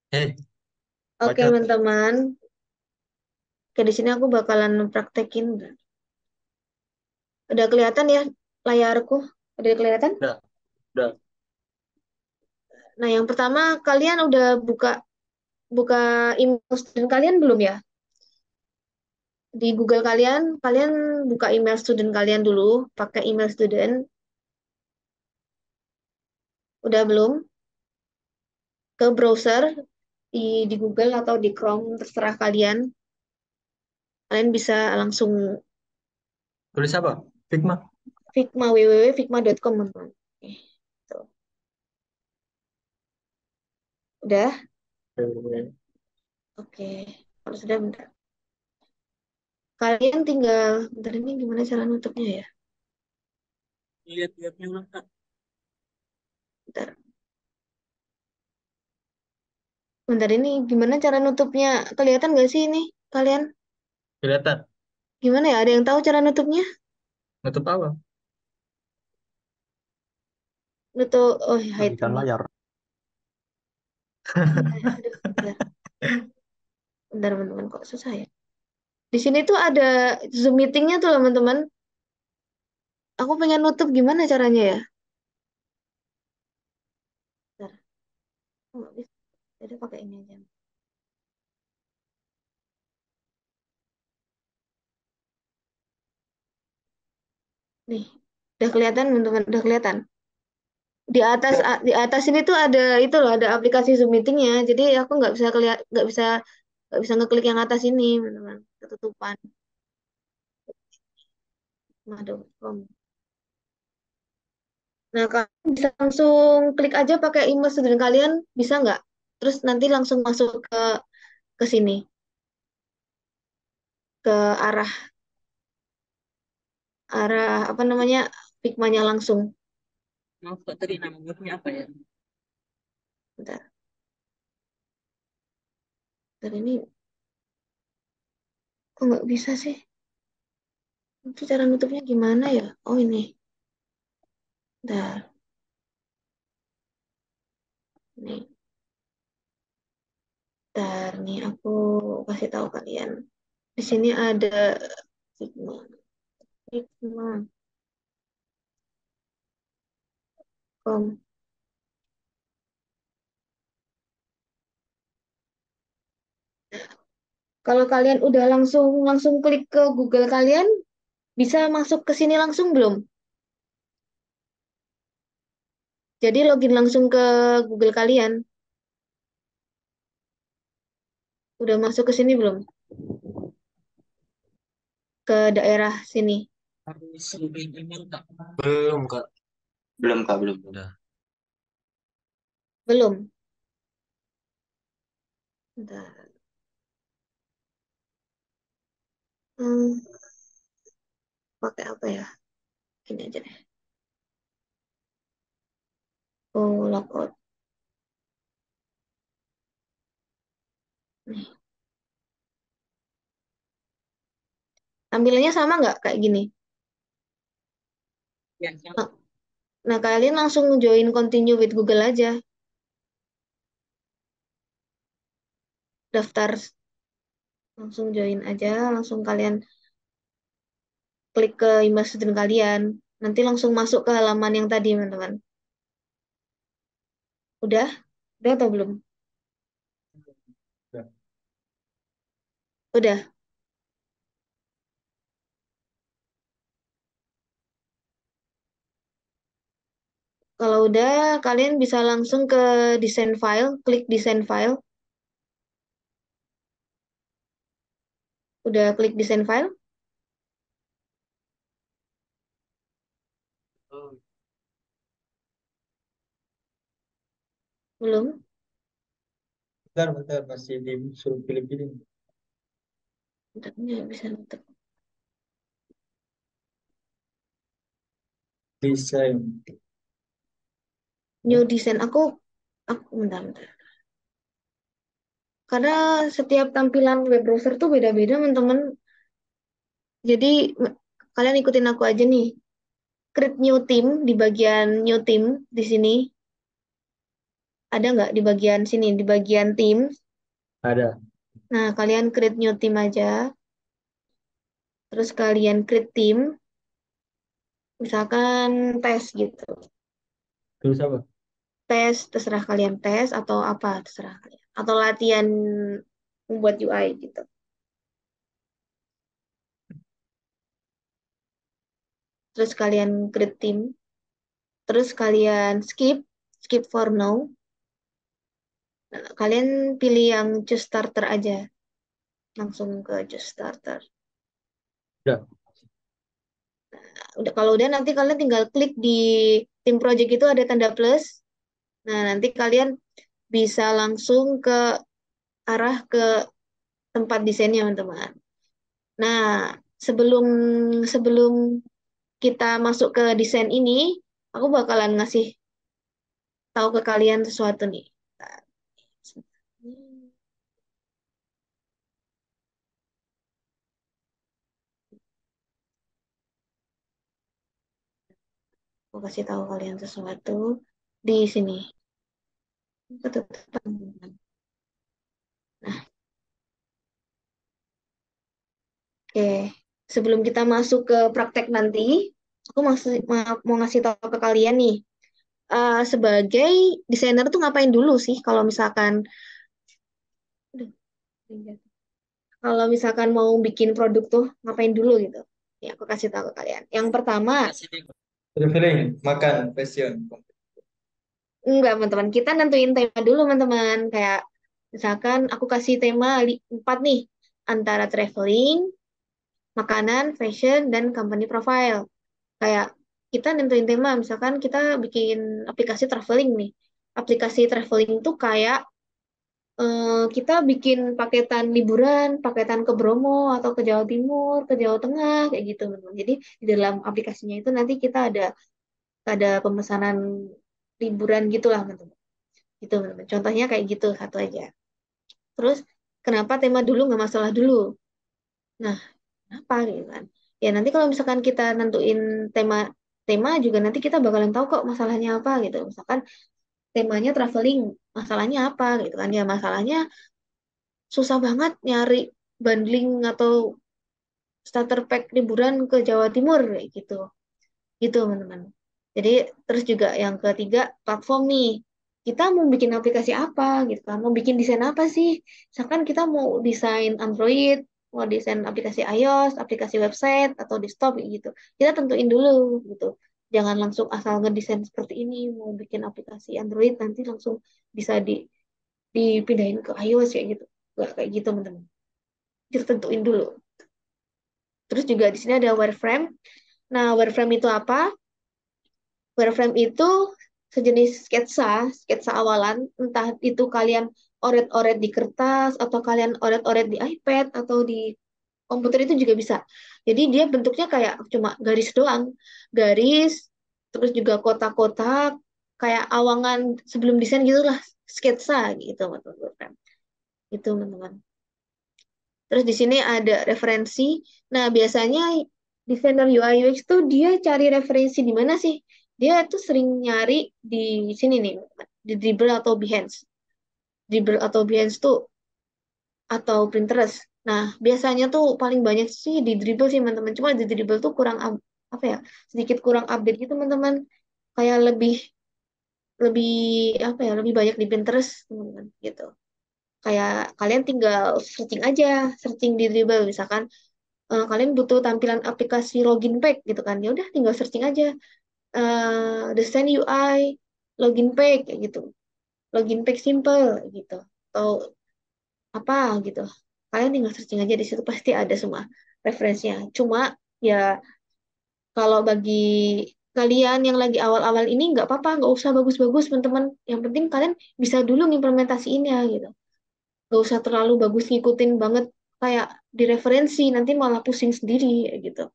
Eh, Oke, Baca. teman-teman. Oke, di sini aku bakalan praktekin. Udah kelihatan ya layarku? Udah kelihatan? Udah, udah. Nah, yang pertama kalian udah buka buka email student kalian belum ya? Di Google kalian buka email student kalian dulu, pakai email student. Udah belum? Ke browser di Google atau di Chrome terserah kalian. Kalian bisa langsung Tulis apa? Figma. Figma www.figma.com teman-teman. Tuh. Udah? Oke. Oke. Kalau sudah bentar. Kalian tinggal bentar ini gimana cara nutupnya ya? Lihat-lihatnya ulang Kak. Bentar. Bentar ini gimana cara nutupnya? Kelihatan nggak sih ini kalian? Kelihatan. Gimana ya? Ada yang tahu cara nutupnya? Nutup apa? Nutup, oh ya, hide Matikan ini. layar. Aduh, bentar. Bentar teman-teman kok susah ya. Di sini tuh ada Zoom meetingnya tuh teman-teman. Aku pengen nutup gimana caranya ya? Bentar. Oh, nggak bisa. Jadi pakai ini aja. Nih, udah kelihatan teman-teman, udah kelihatan. Di atas ini tuh ada itu loh, ada aplikasi Zoom meetingnya. Jadi aku nggak bisa ngeklik yang atas ini, teman-teman. Ketutupan. Aduh. Nah, kalian bisa langsung klik aja pakai email student kalian, bisa nggak? Terus nanti langsung masuk ke sini, ke arah arah apa namanya Figma-nya langsung. Maaf Kak, tadi nama webnya apa ya? Bentar, bentar ini kok nggak bisa sih? Itu cara nutupnya gimana ya? Oh ini, bentar, nih, bentar nih aku kasih tahu kalian. Di sini ada Figma, Figma.com. Kalau kalian udah langsung langsung klik ke Google kalian, bisa masuk ke sini langsung belum? Jadi login langsung ke Google kalian. Udah masuk ke sini belum? Ke daerah sini. Harus login email Kak. Belum Kak. Belum Kak, belum. Udah. Belum? Bentar. Hmm, pakai apa ya? Ini aja deh. Oh, logout. Nih. Tampilannya sama nggak kayak gini? Ya, yang Nah, nah, kalian langsung join continue with Google aja. Daftar, langsung join aja. Langsung kalian klik ke email student kalian. Nanti langsung masuk ke halaman yang tadi, teman-teman. Udah? Udah atau belum? Udah. Udah. Kalau udah, kalian bisa langsung ke desain file, klik desain file. Udah klik desain file? Belum? Bentar, bentar. Masih disuruh pilih-pilih. Bentar, nggak bisa nutup. Desain. New design aku bentar, bentar. Karena setiap tampilan web browser tuh beda-beda, teman-teman. Jadi kalian ikutin aku aja nih. Create new team di bagian new team di sini. Ada nggak di bagian sini, di bagian team? Ada. Nah, kalian create new team aja. Terus kalian create team, misalkan tes gitu. Tulis apa? Tes, terserah kalian tes atau apa, terserah kalian. Atau latihan membuat UI gitu. Terus kalian create team. Terus kalian skip. skip for now. Nah, kalian pilih yang choose starter aja. Langsung ke choose starter. Udah. Udah, kalau udah nanti kalian tinggal klik di tim project itu ada tanda plus. Nah, nanti kalian bisa langsung ke arah ke tempat desainnya, teman-teman. Nah, sebelum sebelum kita masuk ke desain ini, aku bakalan ngasih tahu ke kalian sesuatu nih. Aku kasih tahu kalian sesuatu di sini. Ketutupan. Nah, oke. Sebelum kita masuk ke praktek nanti, aku masih mau ngasih tahu ke kalian nih. Sebagai desainer tuh ngapain dulu sih kalau misalkan aduh, kalau misalkan mau bikin produk tuh ngapain dulu gitu. Ya, aku kasih tahu ke kalian. Yang pertama, Kasih deh. Traveling, makan, fashion. enggak, teman-teman. Kita nentuin tema dulu, teman-teman. Kayak misalkan aku kasih tema 4 nih. Antara traveling, makanan, fashion, dan company profile. Kayak kita nentuin tema. Misalkan kita bikin aplikasi traveling nih. Aplikasi traveling tuh kayak kita bikin paketan liburan, paketan ke Bromo atau ke Jawa Timur, ke Jawa Tengah, kayak gitu, teman-teman. Jadi di dalam aplikasinya itu nanti kita ada pemesanan liburan gitulah, teman-teman. Gitu, teman-teman. Contohnya kayak gitu satu aja. Terus kenapa tema dulu nggak masalah dulu? Nah, kenapa gitu kan? Ya nanti kalau misalkan kita nentuin tema tema juga nanti kita bakalan tahu kok masalahnya apa gitu. Misalkan temanya traveling, masalahnya apa gitu kan? Ya masalahnya susah banget nyari bundling atau starter pack liburan ke Jawa Timur kayak gitu. Gitu, teman-teman. Jadi terus juga yang ketiga platform nih. Kita mau bikin aplikasi apa gitu kan? Mau bikin desain apa sih? Misalkan kita mau desain Android, mau desain aplikasi iOS, aplikasi website atau desktop kayak gitu. Kita tentuin dulu gitu. Jangan langsung asal ngedesain seperti ini, mau bikin aplikasi Android nanti langsung bisa dipindahin ke iOS kayak gitu. Nggak kayak gitu, teman-teman. Kita tentuin dulu. Terus juga di sini ada wireframe. Nah, wireframe itu apa? Wireframe itu sejenis sketsa awalan, entah itu kalian oret-oret di kertas, atau kalian oret-oret di iPad, atau di komputer itu juga bisa. Jadi dia bentuknya kayak cuma garis doang. Garis, terus juga kotak-kotak, kayak awangan sebelum desain gitulah, sketsa gitu, teman-teman. Itu, teman-teman. Terus di sini ada referensi. Nah, biasanya desainer UI UX tuh dia cari referensi di mana sih? Dia tuh sering nyari di sini nih, di Dribble atau Behance. Dribble atau Behance tuh atau Pinterest. Nah, biasanya tuh paling banyak sih di Dribble sih, teman-teman. Cuma di Dribble tuh kurang apa ya? Sedikit kurang update gitu, teman-teman. Kayak lebih lebih apa ya? Lebih banyak di Pinterest, teman-teman, gitu. Kayak kalian tinggal searching aja, searching di Dribble misalkan kalian butuh tampilan aplikasi login page gitu kan, ya udah tinggal searching aja desain UI login page kayak gitu, login page simple gitu, atau apa gitu, kalian tinggal searching aja di situ pasti ada semua referensinya. Cuma ya kalau bagi kalian yang lagi awal-awal ini nggak apa-apa, nggak usah bagus-bagus teman-teman, yang penting kalian bisa dulu ngimplementasiinnya gitu, nggak usah terlalu bagus ngikutin banget kayak di referensi nanti malah pusing sendiri kayak gitu.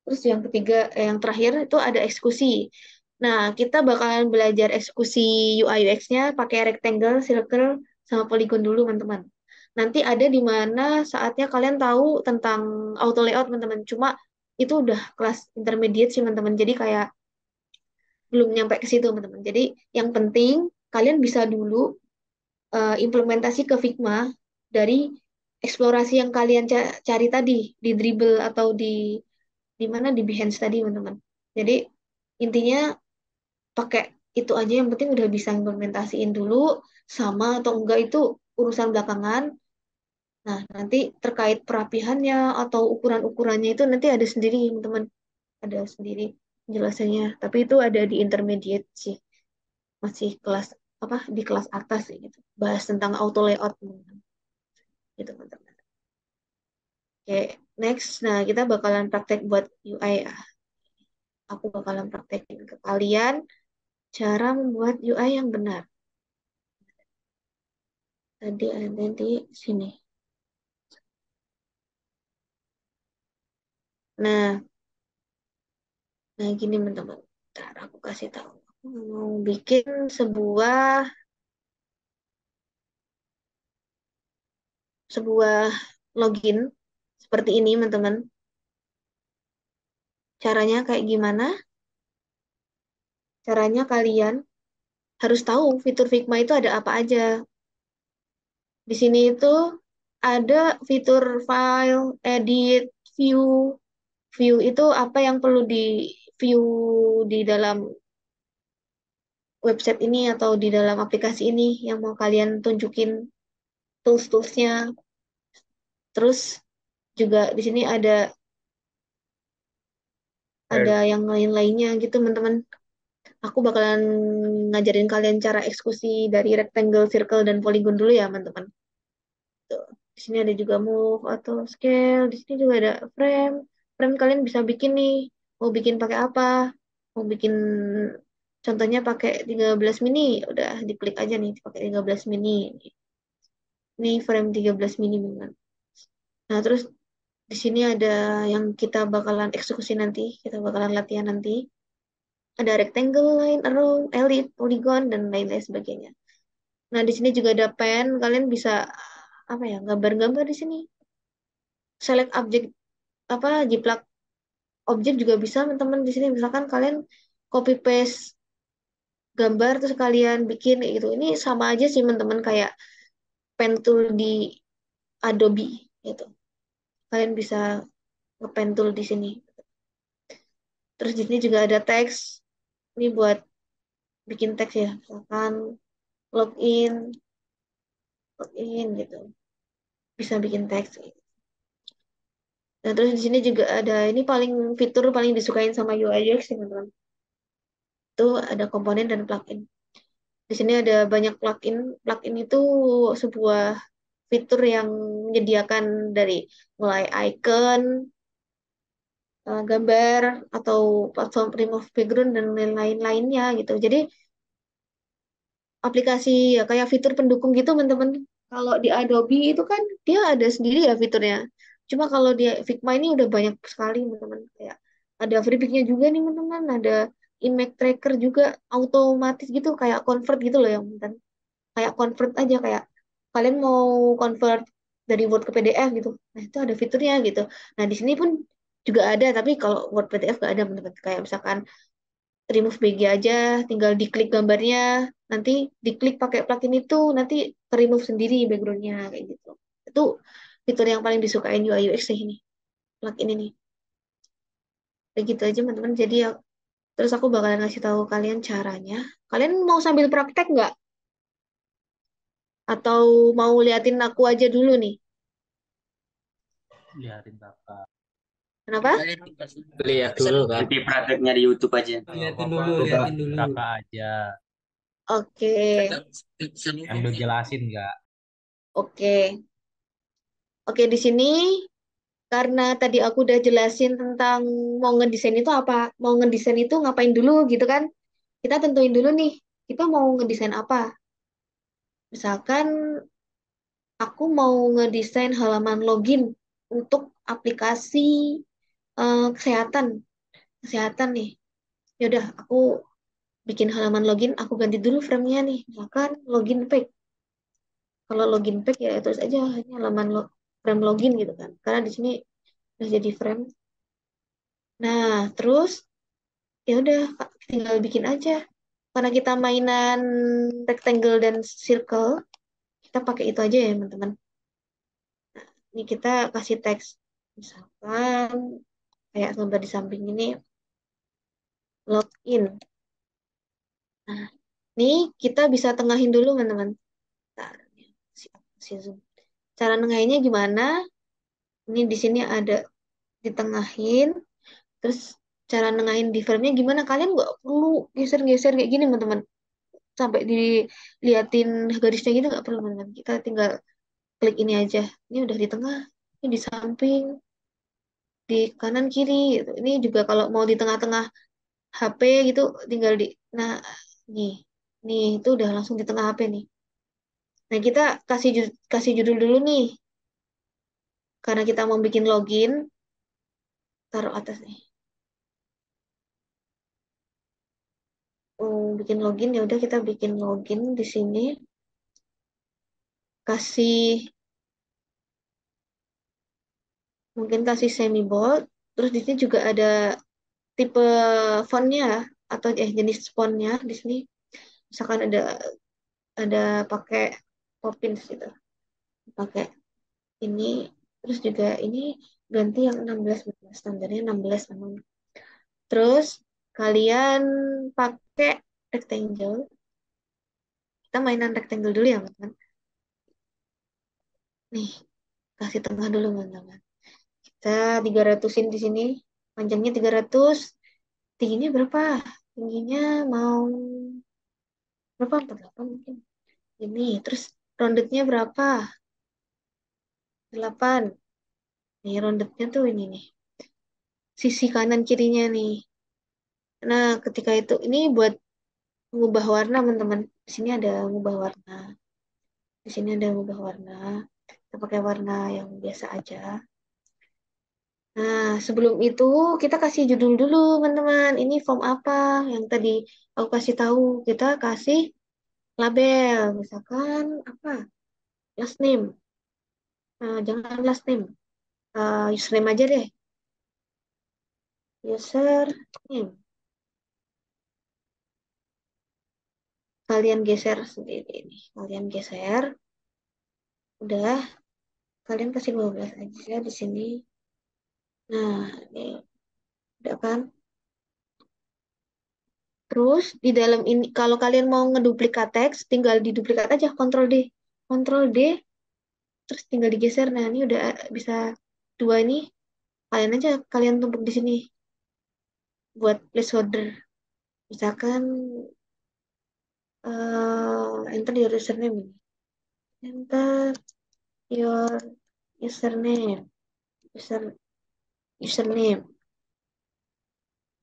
Terus yang ketiga, yang terakhir itu ada eksekusi. Nah, kita bakalan belajar eksekusi UI UX-nya pakai rectangle, circle, sama polygon dulu, teman-teman. Nanti ada di mana saatnya kalian tahu tentang auto layout, teman-teman. Cuma itu udah kelas intermediate sih, teman-teman. Jadi kayak belum nyampe ke situ, teman-teman. Jadi yang penting kalian bisa dulu implementasi ke Figma dari eksplorasi yang kalian cari tadi di Dribble atau di mana di Behance tadi, teman-teman. Jadi intinya pakai itu aja, yang penting udah bisa implementasiin dulu, sama atau enggak itu urusan belakangan. Nah, nanti terkait perapihannya atau ukuran-ukurannya itu nanti ada sendiri, teman-teman. Ada sendiri penjelasannya. Tapi itu ada di intermediate sih. masih kelas apa di kelas atas ya gitu. Bahas tentang auto layout teman-teman. Gitu teman-teman. Oke, next. Nah, kita bakalan praktek buat UI ya. Aku bakalan praktekin ke kalian cara membuat UI yang benar. Tadi ada di sini. Nah, nah gini teman-teman. Ntar aku kasih tahu. Aku mau bikin sebuah login seperti ini, teman-teman. Caranya kayak gimana? Caranya kalian harus tahu fitur Figma itu ada apa aja. Di sini itu ada fitur file, edit, view. View itu apa yang perlu di view di dalam website ini atau di dalam aplikasi ini yang mau kalian tunjukin tools-toolsnya. Terus juga di sini ada yang lain-lainnya gitu, teman-teman. Aku bakalan ngajarin kalian cara eksekusi dari rectangle, circle, dan polygon dulu ya, teman-teman. Tuh. Di sini ada juga move atau scale. Di sini juga ada frame. Frame kalian bisa bikin nih. Mau bikin pakai apa? Mau bikin contohnya pakai 13 mini. Udah diklik aja nih pakai 13 mini. Ini frame 13 mini, teman. Nah, terus di sini ada yang kita bakalan eksekusi nanti. Kita bakalan latihan nanti. Ada rectangle, line, arrow, elite, polygon, dan lain-lain sebagainya. Nah, di sini juga ada pen. Kalian bisa apa ya, gambar-gambar di sini. Select objek apa jiplak objek juga bisa, teman-teman. Di sini misalkan kalian copy paste gambar terus kalian bikin kayak gitu. Ini sama aja sih, teman-teman, kayak pen tool di Adobe gitu. Kalian bisa ngepen tool di sini. Terus di sini juga ada teks. Ini buat bikin teks ya. Misalkan login, login gitu. Bisa bikin teks. Nah, terus di sini juga ada ini fitur paling disukain sama UI UX, teman-teman. Itu ada komponen dan plugin. Di sini ada banyak plugin. Plugin itu sebuah fitur yang menyediakan dari mulai icon, gambar, atau platform remove background dan lain-lainnya gitu. Jadi aplikasi ya kayak fitur pendukung gitu, teman-teman. Kalau di Adobe itu kan dia ada sendiri ya fiturnya. Cuma kalau di Figma ini udah banyak sekali, teman-teman. Kayak ada free pick-nya juga nih, teman-teman. Ada image tracker juga otomatis gitu, kayak convert gitu loh yang teman. Kayak convert aja, kayak kalian mau convert dari Word ke PDF gitu. Nah, itu ada fiturnya gitu. Nah, di sini pun juga ada, tapi kalau Word PDF nggak ada, teman-teman. Kayak misalkan remove BG aja, tinggal diklik gambarnya, nanti diklik pakai plugin itu, nanti remove sendiri backgroundnya kayak gitu. Itu fitur yang paling disukain UI UX sih ini, plugin ini. Kayak gitu aja, teman-teman. Jadi ya, terus aku bakalan ngasih tahu kalian caranya. Kalian mau sambil praktek nggak? Atau mau liatin aku aja dulu nih? Liatin kakak. Kenapa? Lihat dulu kan. Nanti prakteknya di YouTube aja. Liatin dulu, Coba liatin dulu. Kakak aja. Oke, Yang udah jelasin nggak? oke. Oke, di sini karena tadi aku udah jelasin tentang mau ngedesain itu apa, mau ngedesain itu ngapain dulu gitu kan. Kita tentuin dulu nih, kita mau ngedesain apa. Misalkan aku mau ngedesain halaman login untuk aplikasi kesehatan, kesehatan nih. Ya udah, aku bikin halaman login, aku ganti dulu frame-nya nih. Misalkan login page. Kalau login page ya terus aja hanya frame login gitu kan. Karena di sini udah jadi frame. Nah, terus ya udah tinggal bikin aja. Karena kita mainan rectangle dan circle, kita pakai itu aja ya, teman-teman. Ini kita kasih teks. Misalkan kayak gambar di samping ini, login. Nah, ini kita bisa tengahin dulu, teman-teman. Nah, zoom. Cara nengahinnya gimana? Ini di sini ada ditengahin. Terus cara nengahin di frame-nya gimana? Kalian nggak perlu geser-geser kayak gini, teman-teman. sampai diliatin garisnya gitu nggak perlu teman-teman. Kita tinggal klik ini aja. Ini udah di tengah, ini di samping, di kanan kiri gitu. Ini juga kalau mau di tengah-tengah HP gitu tinggal di nah nih. Nih itu udah langsung di tengah HP nih. Nah, kita kasih judul dulu nih. Karena kita mau bikin login, taruh atas nih. Bikin login ya udah kita bikin login di sini. Kasih mungkin kasih semi bold. Terus di sini juga ada tipe fontnya atau jenis fontnya di sini. Misalkan ada pakai Poppins gitu. Pakai ini terus juga ini ganti yang 16 standarnya 16 memang. Terus kalian pakai rectangle. Kita mainan rectangle dulu ya, teman-teman. Nih, kasih tengah dulu, teman-teman. Kita 300-in di sini. Panjangnya 300. Tingginya berapa? Tingginya mau berapa? 48 mungkin. Ini, terus roundednya berapa? 8. Nih, roundednya tuh ini nih. Sisi kanan kirinya nih. Nah, ketika itu ini buat mengubah warna, teman-teman. Di sini ada mengubah warna. Di sini ada mengubah warna. Kita pakai warna yang biasa aja. Nah, sebelum itu kita kasih judul dulu, teman-teman. Ini form apa yang tadi aku kasih tahu. Kita kasih label, misalkan apa? Last name. Nah, jangan last name. Username aja deh. Username. Kalian geser sendiri ini. Kalian geser. Udah, kalian kasih 12 aja di sini. Nah, ini udah kan? Terus di dalam ini kalau kalian mau ngeduplikat teks, tinggal diduplikat aja Ctrl D. Ctrl D terus tinggal digeser. Nah, ini udah bisa dua ini. Kalian tumpuk di sini buat placeholder. Misalkan enter your username ini. Enter your username. Username.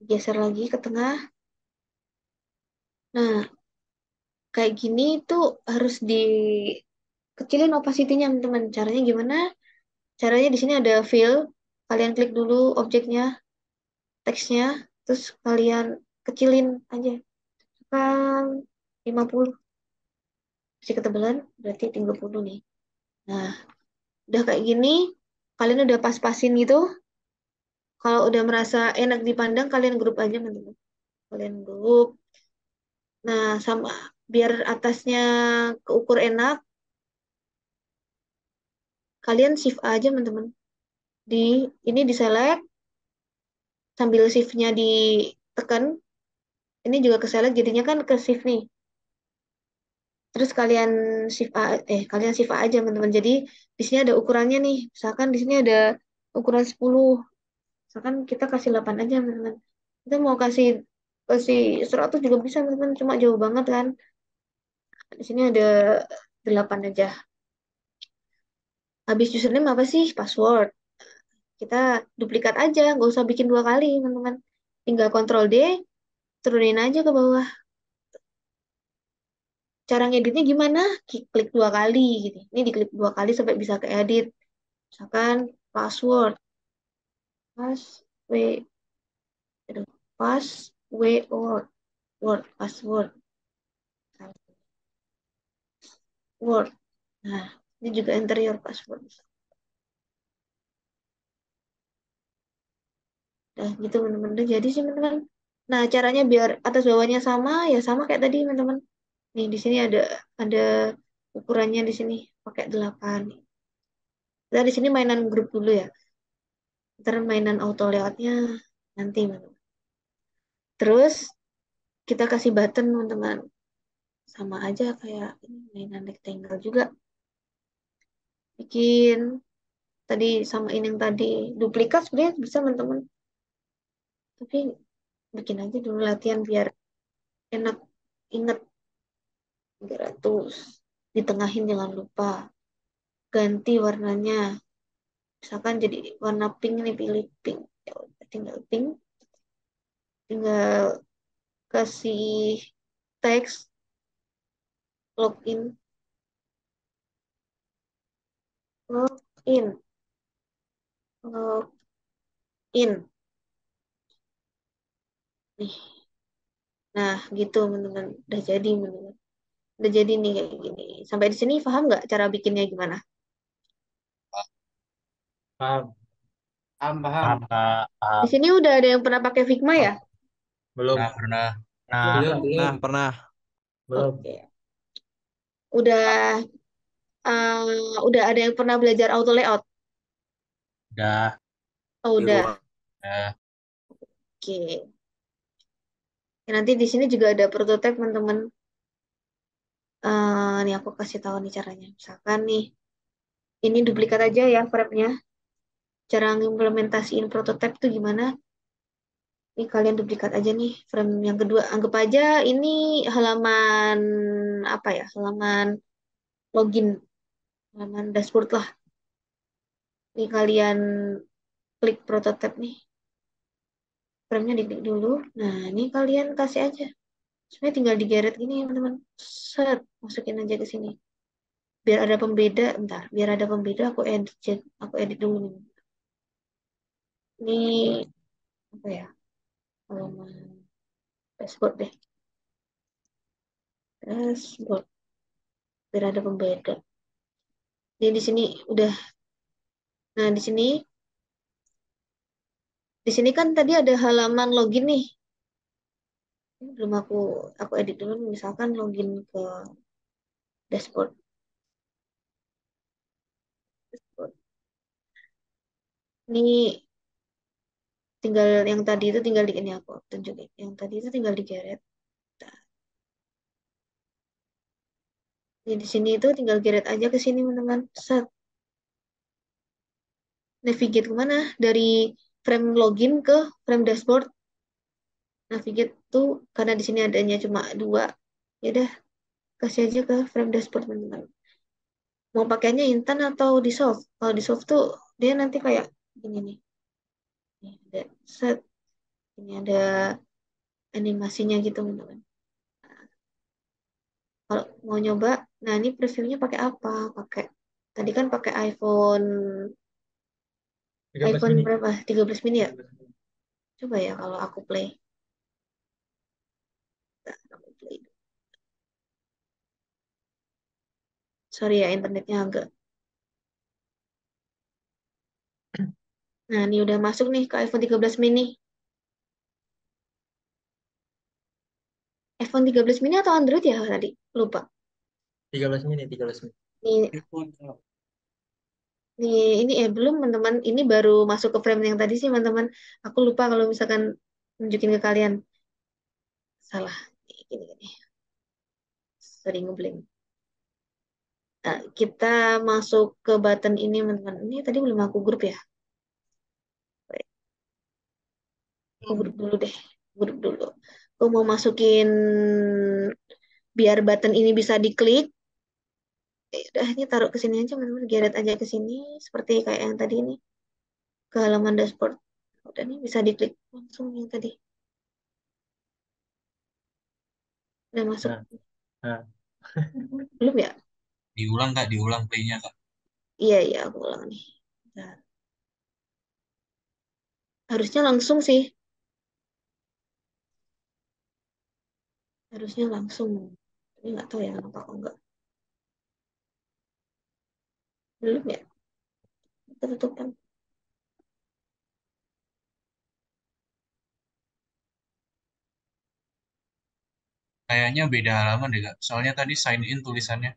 Geser lagi ke tengah. Nah, kayak gini tuh harus dikecilin opacity-nya, teman-teman. Caranya gimana? Caranya di sini ada fill. Kalian klik dulu objeknya, teksnya, terus kalian kecilin aja. Kan 50. Masih ketebalan, berarti 30 nih. Nah, udah kayak gini, kalian udah pas-pasin gitu. Kalau udah merasa enak dipandang, kalian grup aja, teman-teman. Kalian grup. Nah, sama biar atasnya keukur enak, kalian shift A aja, teman-teman. Ini di select, sambil shift-nya ditekan. Ini juga ke select, jadinya kan ke shift nih. Terus kalian shift A aja, teman-teman. Jadi di sini ada ukurannya nih. Misalkan di sini ada ukuran 10. Misalkan kita kasih 8 aja, teman-teman. Kita mau kasih kasih 100 juga bisa, teman-teman. Cuma jauh banget kan. Di sini ada 8 aja. Habis username apa sih? Password. Kita duplikat aja, nggak usah bikin 2 kali, teman-teman. Tinggal Ctrl D, turunin aja ke bawah. Cara ngeditnya gimana? Klik 2 kali gitu. Ini diklik 2 kali sampai bisa ke edit. Misalkan password, pas w, aduh, pas word, password, word. Nah, ini juga enter your password. Nah, gitu teman-teman. Udah jadi sih teman-teman. Nah, caranya biar atas bawahnya sama, ya sama kayak tadi teman-teman. Nih, di sini ada ukurannya di sini pakai 8. Kita di sini mainan grup dulu ya. Ntar mainan auto layoutnya nanti, teman-teman. Terus kita kasih button, teman-teman. Sama aja kayak ini mainan rectangle juga. Bikin tadi sama ini yang tadi duplikat sebenarnya bisa, teman-teman. Tapi bikin aja dulu latihan biar enak inget. 300. Ditengahin jangan lupa. Ganti warnanya. Misalkan jadi warna pink nih, pilih pink. Ya udah, tinggal pink. Tinggal kasih teks login. Login. Login. Nih. Nah, gitu teman-teman. Udah jadi teman-teman. Udah jadi nih kayak gini. Sampai di sini paham nggak cara bikinnya gimana? Paham. Paham, paham. Paham, Kak. Di Paham. sini udah ada yang pernah pakai Figma ya? Belum. Nah, pernah. Nah, Belum, belum. Pernah. Belum. Oke. Udah udah ada yang pernah belajar auto layout? udah. Oh, udah. Udah. Oke. Ya, nanti di sini juga ada prototipe teman-teman. Nih aku kasih tahu nih caranya. Misalkan nih, ini duplikat aja ya frame-nya. Cara ngimplementasiin prototipe tuh gimana? Ini kalian duplikat aja nih frame yang kedua. Anggap aja ini halaman apa ya? Halaman login, halaman dashboard lah. Ini kalian klik prototipe nih. Frame-nya diklik dulu. Nah, ini kalian kasih aja. Sebenarnya tinggal digeret gini ya teman-teman. Set, masukin aja ke sini. Biar ada pembeda, bentar. Biar ada pembeda aku edit dulu nih. Ini apa ya? Halaman dashboard deh. Dashboard. Biar ada pembeda. Jadi di sini udah. Nah, di sini kan tadi ada halaman login nih. Ini belum aku edit dulu nih. Misalkan login ke dashboard. Dashboard. Ini tinggal yang tadi itu tinggal di ini aku tunjukin. Yang tadi itu tinggal digeret. Nah, ini di sini itu tinggal geret aja ke sini teman-teman. Set. Navigate kemana? Dari frame login ke frame dashboard. Navigate tuh karena di sini adanya cuma dua. Ya udah, kasih aja ke frame dashboard teman-teman. Mau pakainya instan atau di soft? Kalau di soft tuh dia nanti kayak gini nih. Nih, ada set. Ini ada animasinya gitu teman-teman. Kalau mau nyoba, nah ini previewnya pakai apa? Pakai tadi kan pakai iPhone 13 iPhone menit. berapa? 13 mini ya? 13 menit. Coba ya kalau aku play. Nah, aku play. Sorry ya internetnya agak. Nah, ini udah masuk nih ke iPhone 13 mini. iPhone 13 mini atau Android ya tadi? Lupa. 13 menit, 13 menit. Nih, ini belum teman-teman. Ini baru masuk ke frame yang tadi sih teman-teman. Aku lupa kalau misalkan nunjukin ke kalian. Salah. Gini, gini. Sorry ngeblank. Nah, kita masuk ke button ini teman-teman. Ini tadi belum aku grup ya. Aku grup dulu deh. Grup dulu. Aku mau masukin biar button ini bisa diklik. Udah ini taruh ke sini aja teman-teman. Geret aja ke sini seperti kayak yang tadi ini ke halaman dashboard. Udah nih bisa diklik langsung yang tadi. Udah masuk. Nah, nah. Belum ya? Diulang, Kak. Diulang playnya, Kak. Iya, iya, aku ulang nih. Nah, harusnya langsung sih. Harusnya langsung. Tapi nggak tahu ya kenapa kok nggak. Belum ya? Kita tutup kan. Kayaknya beda halaman deh, Kak. Soalnya tadi sign in tulisannya.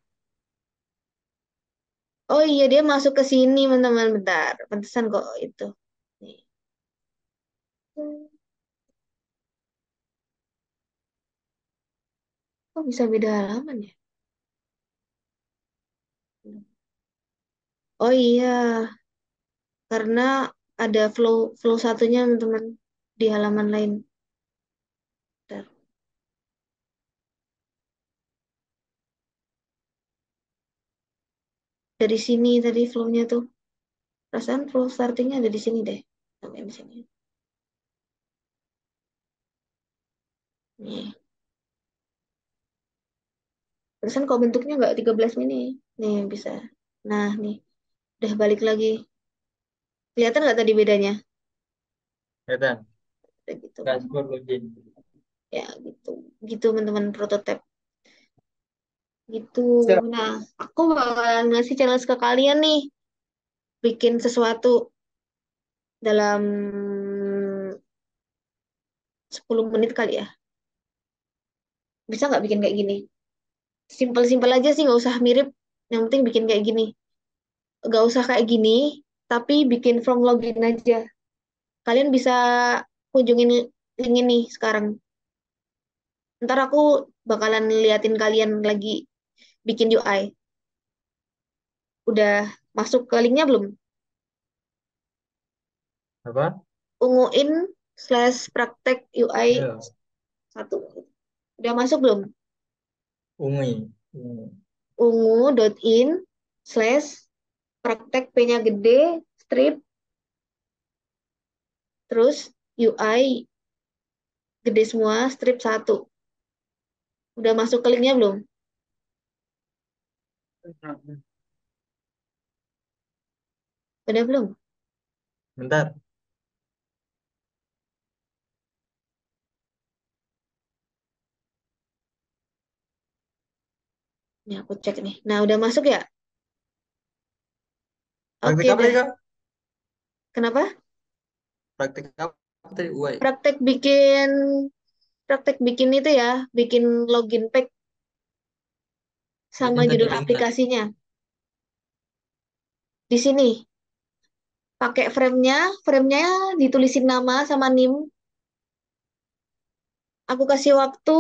Oh iya, dia masuk ke sini teman-teman. Bentar. Pantesan kok itu. Nih. Kok bisa beda halaman ya? Oh iya, karena ada flow flow satunya teman-teman di halaman lain. Bentar. Dari sini tadi flow-nya tuh. Perasaan flow startingnya ada di sini deh. Sampai di sini. Nih. Perasaan kok bentuknya nggak 13 mini. Nih bisa. Nah nih. Udah balik lagi. Kelihatan nggak tadi bedanya? Kelihatan. Kayak gitu kan. Dashboard login. Ya gitu. Gitu teman-teman prototype. Gitu. Siap. Nah, aku bakalan ngasih challenge ke kalian nih. Bikin sesuatu dalam 10 menit kali ya. Bisa nggak bikin kayak gini? Simpel-simpel aja sih, nggak usah mirip. Yang penting bikin kayak gini. Nggak usah kayak gini, tapi bikin from login aja. Kalian bisa kunjungin link ini sekarang. Ntar aku bakalan liatin kalian lagi bikin UI. Udah masuk ke linknya belum? Apa? Unguin slash praktek UI Ya. 1. Udah masuk belum? Ungi. Ungi. Ungu.in slash praktek P-nya gede, strip, terus UI gede semua, strip 1. Udah masuk ke linknya belum? Udah belum? Bentar. Nih aku cek nih. Nah udah masuk ya? Praktik Oke apa deh. ya, Kak? Kenapa? Praktik apa tadi? UI. Praktek bikin itu ya, bikin login pack sama Yang tadi judul linknya. aplikasinya. Di sini pakai framenya ditulisin nama sama NIM. Aku kasih waktu,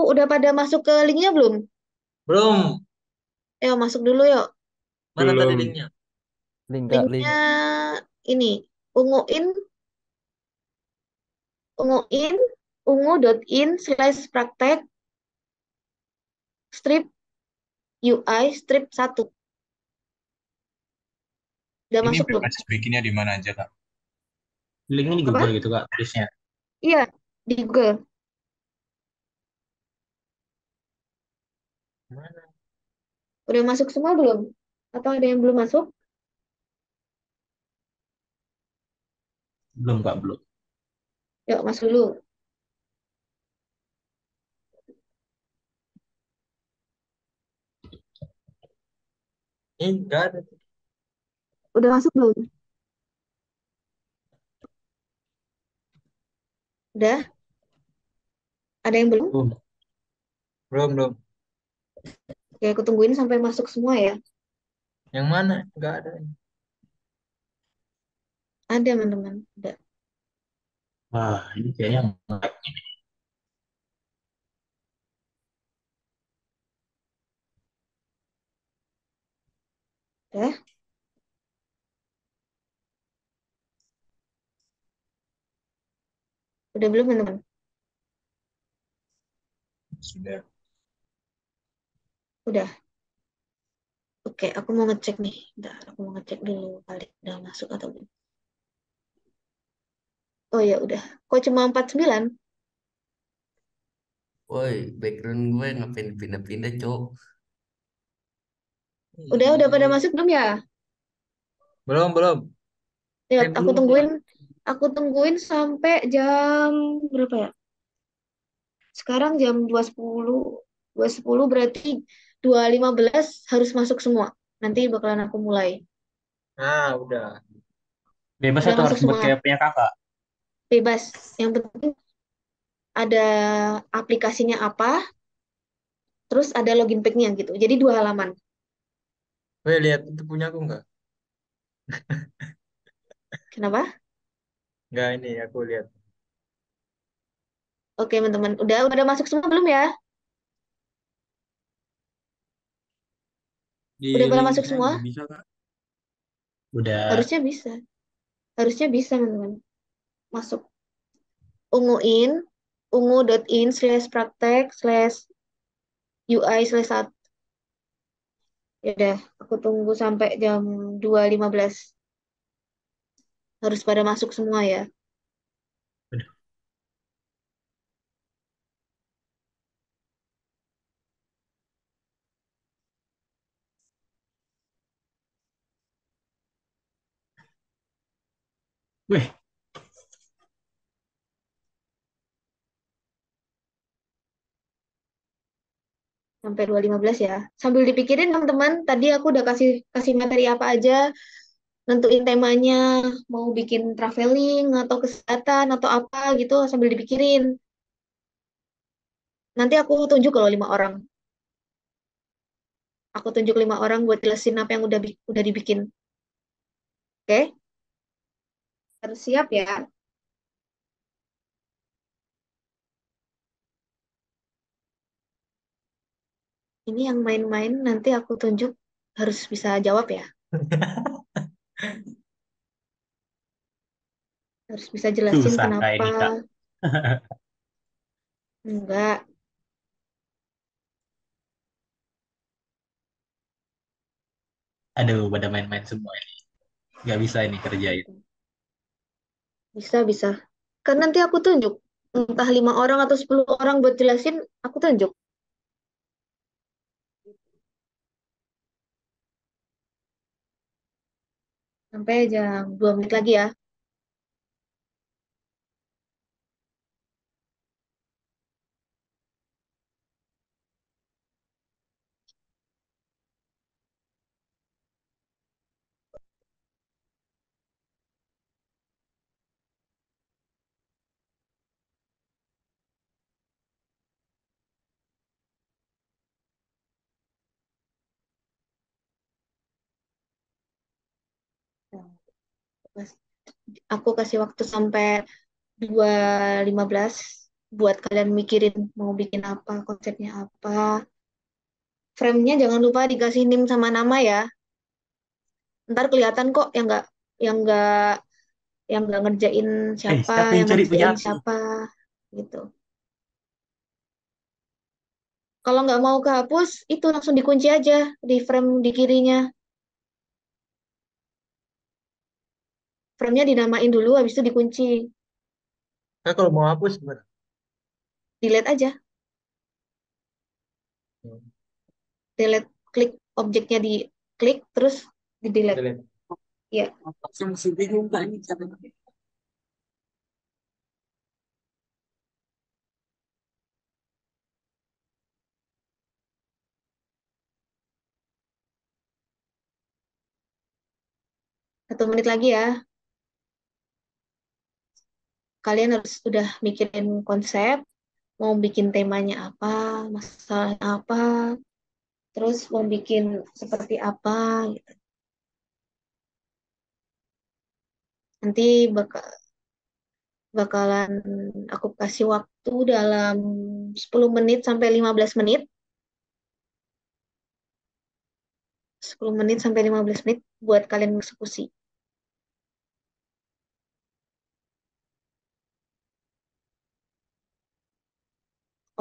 udah pada masuk ke linknya belum? Belum. Ayo masuk dulu yuk. Mana tadi Belum. linknya? Link Kak, link. Linknya ini, unguin, unguin, ungu.in slash praktek strip UI strip 1. Udah Ini masuk belum? bebas bikinnya di mana aja, Kak? Linknya di Google Apa? gitu Kak, tulisnya. Iya, di Google. Mana? Udah masuk semua belum? Atau ada yang belum masuk? Belum Kak, belum. Yuk, masuk dulu. Ini enggak ada. Udah masuk belum? Udah? Ada yang belum? Belum. Belum, belum. Oke, aku tungguin sampai masuk semua ya. Yang mana? Enggak ada. Ada, teman-teman. Udah. Wah, ini kayaknya nge-lag. Udah? Udah belum, teman-teman? Sudah. Udah. Oke, aku mau ngecek nih. Bentar, aku mau ngecek dulu kali udah masuk atau belum. Oh ya, udah. Kok cuma 49? Woi, background gue ngapain pindah-pindah, Cok? Udah pada Ih, masuk belum ya? belum, belum. Lihat, aku Belum tungguin. lah. Aku tungguin sampai jam berapa ya? Sekarang jam 2.10. 2.10 berarti 2.15 harus masuk semua. Nanti bakalan aku mulai. Nah, udah. Bebas Udah atau masuk harus buat semua. kayak punya Kakak? Bebas. Yang penting ada aplikasinya apa, terus ada login pack-nya gitu. Jadi 2 halaman. Weh, lihat itu punya aku enggak? Kenapa? Enggak, ini aku lihat. Oke, teman-teman. Udah masuk semua belum ya? Di Udah pada link masuk saya semua? nggak bisa, Kak. Udah. Harusnya bisa. Harusnya bisa, teman-teman. Masuk. Unguin, ungu.in slash praktek slash UI slash 1. Ya udah, aku tunggu sampai jam 2.15. Harus pada masuk semua ya. Udah. Wih, Sampai 2.15 ya. Sambil dipikirin teman-teman, tadi aku udah kasih kasih materi apa aja, nentuin temanya, mau bikin traveling atau kesehatan atau apa gitu sambil dipikirin. Nanti aku tunjuk kalau 5 orang. Aku tunjuk 5 orang buat jelasin apa yang udah dibikin. Oke? Harus siap ya. Ini yang main-main nanti aku tunjuk harus bisa jawab ya. Harus bisa jelasin susah kayak kenapa. ini, Kak. Enggak. Aduh, pada main-main semua ini. Nggak bisa ini kerjain. Bisa, bisa. Kan nanti aku tunjuk. Entah 5 orang atau 10 orang buat jelasin, aku tunjuk. Sampai jam 2 menit lagi ya. Aku kasih waktu sampai 2.15 buat kalian mikirin mau bikin apa, konsepnya apa. Frame-nya jangan lupa dikasih NIM sama nama ya. Ntar kelihatan kok yang nggak yang nggak ngerjain siapa, Siapa yang yang cari punya ngerjain aku? siapa gitu. Kalau nggak mau kehapus, itu langsung dikunci aja di frame di kirinya. Frame-nya dinamain dulu, habis itu dikunci. Kak, kalau mau hapus gimana? Delete aja. Delete, klik objeknya di klik, terus di delete. Delete. Ya, Saya masih bingung Kak ini caranya. 1 menit lagi ya. Kalian harus udah mikirin konsep, mau bikin temanya apa, masalahnya apa, terus mau bikin seperti apa gitu. Nanti bakalan aku kasih waktu dalam 10 menit sampai 15 menit. 10 menit sampai 15 menit buat kalian eksekusi.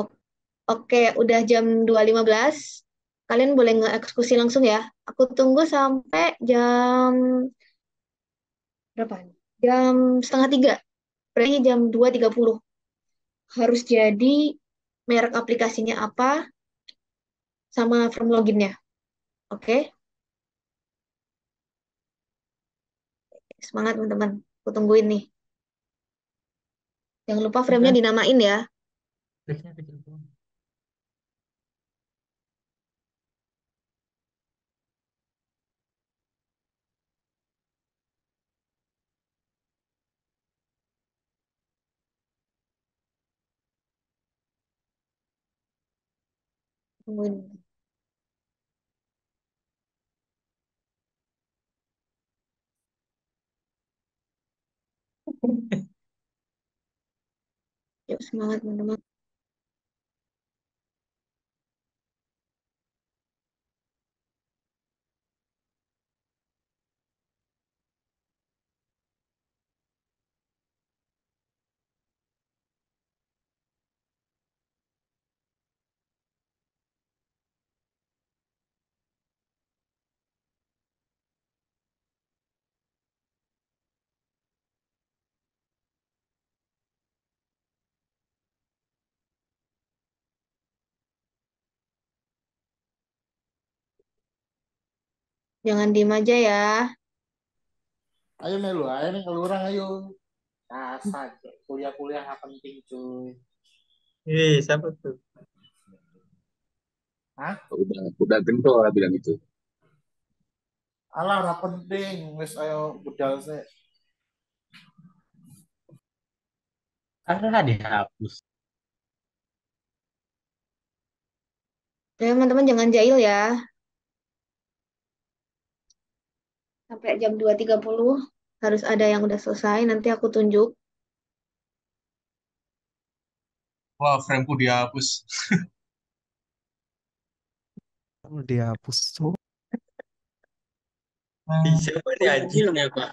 O- Oke, udah jam 2.15. Kalian boleh nge-eksekusi langsung ya. Aku tunggu sampai jam berapa? Jam setengah 3. Berarti jam 2.30. Harus jadi merek aplikasinya apa sama form loginnya. Oke? Semangat teman-teman. Aku tungguin nih. Jangan lupa frame-nya Udah, dinamain ya. kliknya kecil banget. Tungguin. Yuk semangat teman-teman. Jangan diem aja ya. Ayo melu, ayo nih kelurang ayo. Kasar, kuliah-kuliah nggak penting cuy. Siapa tuh? Hah? Udah gento lah bilang itu. Alah, nggak penting. Wes ayo budal sih. Ah, dihapus. Teman-teman jangan jahil ya. Sampai jam 2.30 harus ada yang udah selesai. Nanti aku tunjuk. Wah, frameku dihapus. Oh, dihapus tuh. Siapa nih Oh, anjing? bilang ya, Kak.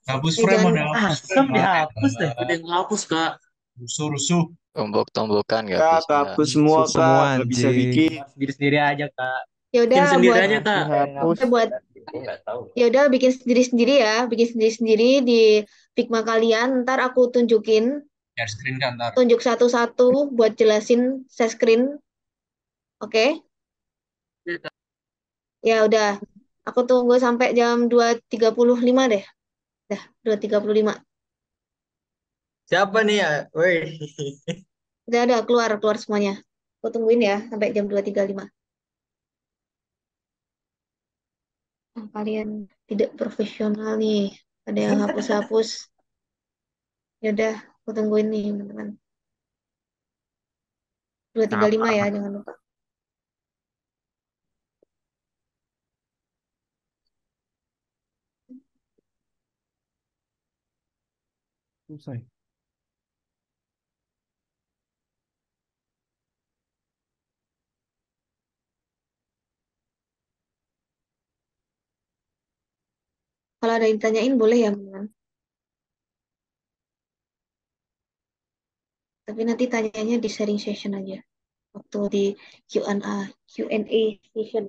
Hapus Eh frame, jangan ada hapus Asam frame. dihapus deh. Ada yang hapus, Kak. Rusuh-rusuh. Tombok-tombokan nggak Kak, bisa. kehapus semua Semua kak, nggak bisa anjing. bikin. Sendiri-sendiri aja, Kak. ya udah Bikin sendiri buat aja, Kak. Dihapus. buat Aku nggak tahu. ya udah bikin sendiri-sendiri ya, bikin sendiri-sendiri di Figma kalian. Ntar aku tunjukin, Share screen kan ntar. tunjuk satu-satu buat jelasin share screen. Oke? Ya, Kak. Ya udah. Aku tunggu sampai jam 2.35 deh. Dah, 2.35. Siapa nih ya? Woi. Udah keluar keluar semuanya. Aku tungguin ya sampai jam 2.35. Oh, kalian tidak profesional nih. Ada yang hapus-hapus. Ya udah, aku tungguin nih, teman-teman. 2.35 ya, jangan lupa. Selesai. Kalau ada yang ditanyain boleh ya, teman-teman. Tapi nanti tanyanya di sharing session aja. Waktu di Q&A, Q&A session.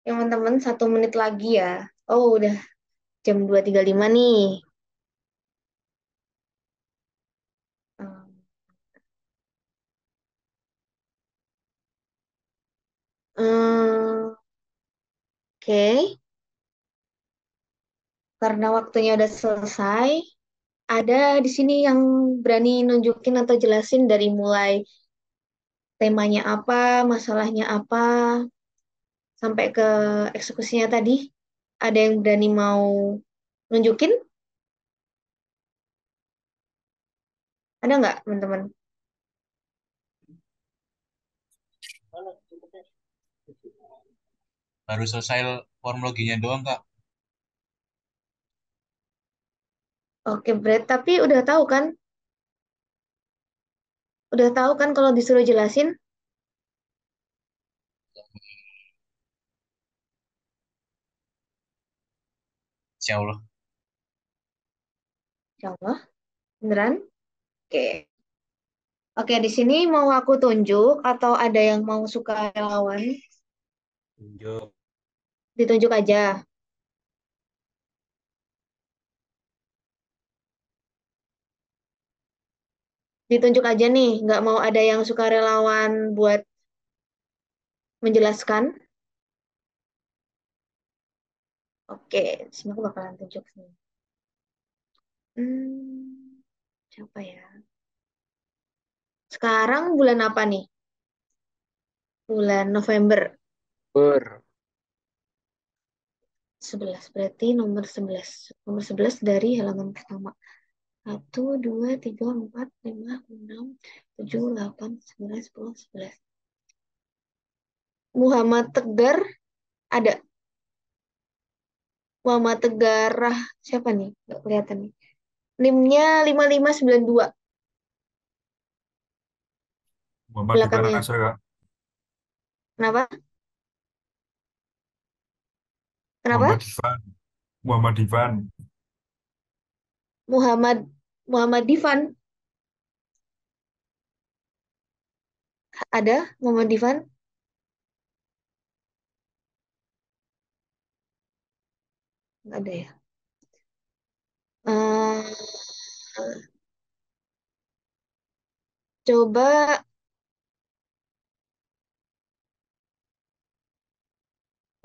Teman-teman, 1 menit lagi ya. Oh, udah jam 2.35 nih. Hmm, Oke, karena waktunya udah selesai, ada di sini yang berani nunjukin atau jelasin dari mulai temanya apa, masalahnya apa, sampai ke eksekusinya tadi. Ada yang berani mau nunjukin? Ada nggak, teman-teman? Baru selesai form loginnya doang, Kak. Oke, Brad. Tapi udah tahu kan? Udah tahu kan kalau disuruh jelasin? Insya Allah. Insya Allah. Beneran? Oke. Oke, di sini mau aku tunjuk atau ada yang mau suka lawan? Tunjuk. Ditunjuk aja. Ditunjuk aja nih. Nggak mau ada yang suka relawan buat menjelaskan. Oke, di sini aku bakalan tunjuk sini. Siapa ya? Sekarang bulan apa nih? Bulan November. 11. Berarti nomor 11. Nomor 11 dari halaman pertama. 1, 2, 3, 4, 5, 6, 7, 8, 9, 10, 11. Muhammad Tegar ada. Muhammad Tegarah siapa nih? Nggak kelihatan nih. NIM-nya 5592 Muhammad Ivan belakangnya. aja Kak. Kenapa? Muhammad Kenapa? Ivan. Muhammad Ivan. Muhammad Muhammad Divan ada. Muhammad Divan nggak ada ya. Eh, coba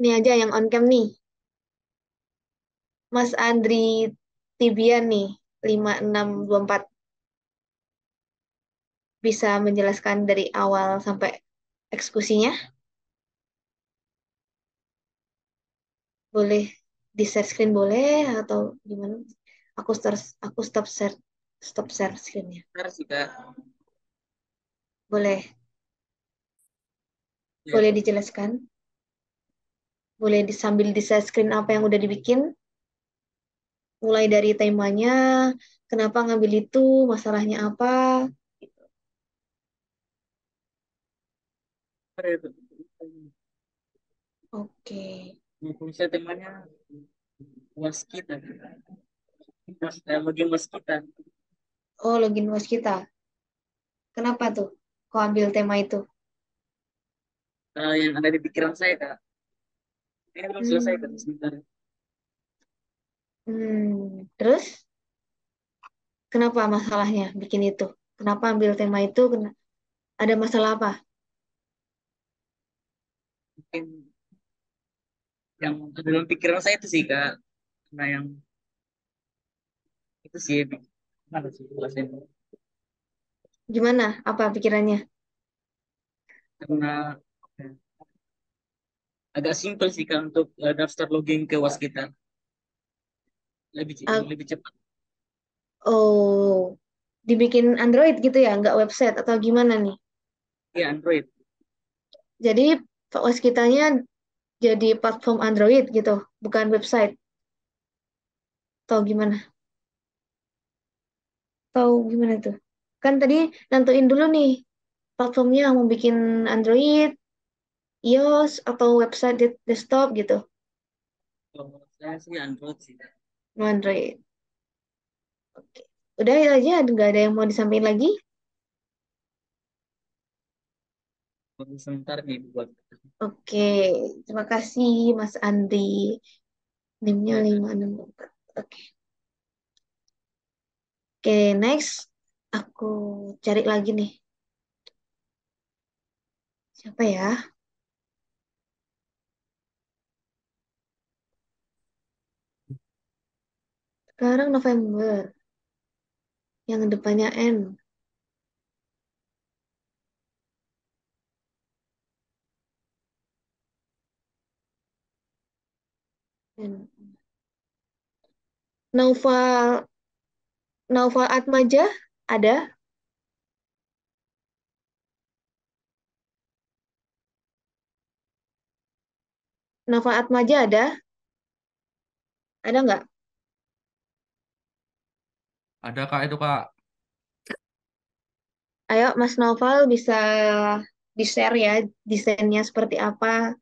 ini aja yang on cam nih. Mas Andri Tibian nih 5624 bisa menjelaskan dari awal sampai eksekusinya. Boleh di share screen boleh atau gimana? Aku stop share screen-nya. Benar sih, Kak. Boleh Ya, boleh dijelaskan? Boleh sambil di share screen apa yang udah dibikin? Mulai dari temanya, kenapa ngambil itu, masalahnya apa? benar itu. Oke. Bisa temanya waskita. Bagian waskita. Oh, login kita. Kenapa tuh? Kok ambil tema itu? Yang ada di pikiran saya, Kak. Ini belum selesai, Kak. Hmm. Sebentar. Terus kenapa masalahnya bikin itu? Kenapa ambil tema itu? Ada masalah apa? Mungkin yang ada dalam pikiran saya itu sih, Kak. Nah, yang itu sih, mana sih bahasanya? Gimana? Apa pikirannya? Karena agak simpel sih, Kak, untuk daftar login ke waskita. Lebih Ah, lebih cepat. oh, dibikin Android gitu ya? Nggak website atau gimana nih? Ya, Android. Jadi kitanya jadi platform Android gitu, bukan website. Atau gimana? Atau gimana tuh? Kan tadi nentuin dulu nih platformnya mau bikin Android, iOS, atau website desktop gitu. Kalau saya sih Android sih. Mau Android. Oke. Udah itu aja, nggak ada yang mau disampaikan lagi? sebentar nih buat. Oke, terima kasih Mas Andri. NIM-nya 564. Oke. Oke, next. Aku cari lagi nih. Siapa ya? Sekarang November. Yang depannya N. N. Naufal, Naufal Atmaja ada? Naufal Atmaja ada? Ada nggak? Ada Kak itu Kak. Ayo Mas Naufal bisa di-share ya desainnya seperti apa?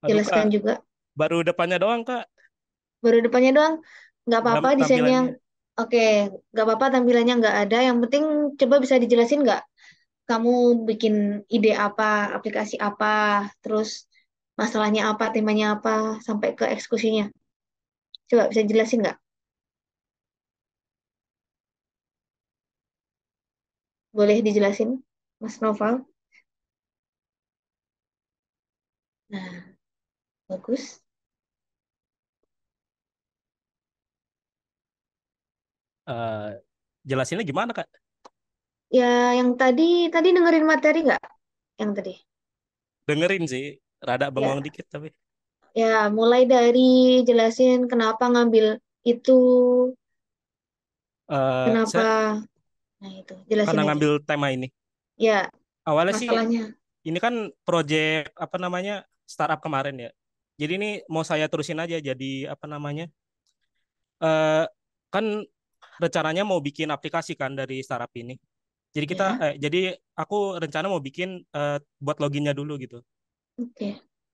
Aduh Kak, Jelaskan juga. baru depannya doang Kak. Baru depannya doang. Nggak apa-apa desainnya. Tampilannya. Oke, nggak apa-apa tampilannya nggak ada. Yang penting coba bisa dijelasin nggak? Kamu bikin ide apa, aplikasi apa, terus masalahnya apa, temanya apa, sampai ke eksekusinya. Coba bisa jelasin nggak? Boleh dijelasin, Mas Noval? Nah, bagus. Eh, jelasinnya gimana Kak? Ya, yang tadi dengerin materi nggak? Yang tadi. Dengerin sih, rada bengong Ya, dikit tapi. ya mulai dari jelasin kenapa ngambil itu, kenapa. Saya Nah, itu jelasin karena aja. ngambil tema ini. Ya, Awalnya sih masalahnya. ini kan project apa namanya startup kemarin ya. Jadi ini mau saya terusin aja jadi apa namanya eh kan rencananya mau bikin aplikasi kan dari startup ini. Ya, Jadi aku rencana mau bikin buat loginnya dulu gitu. oke.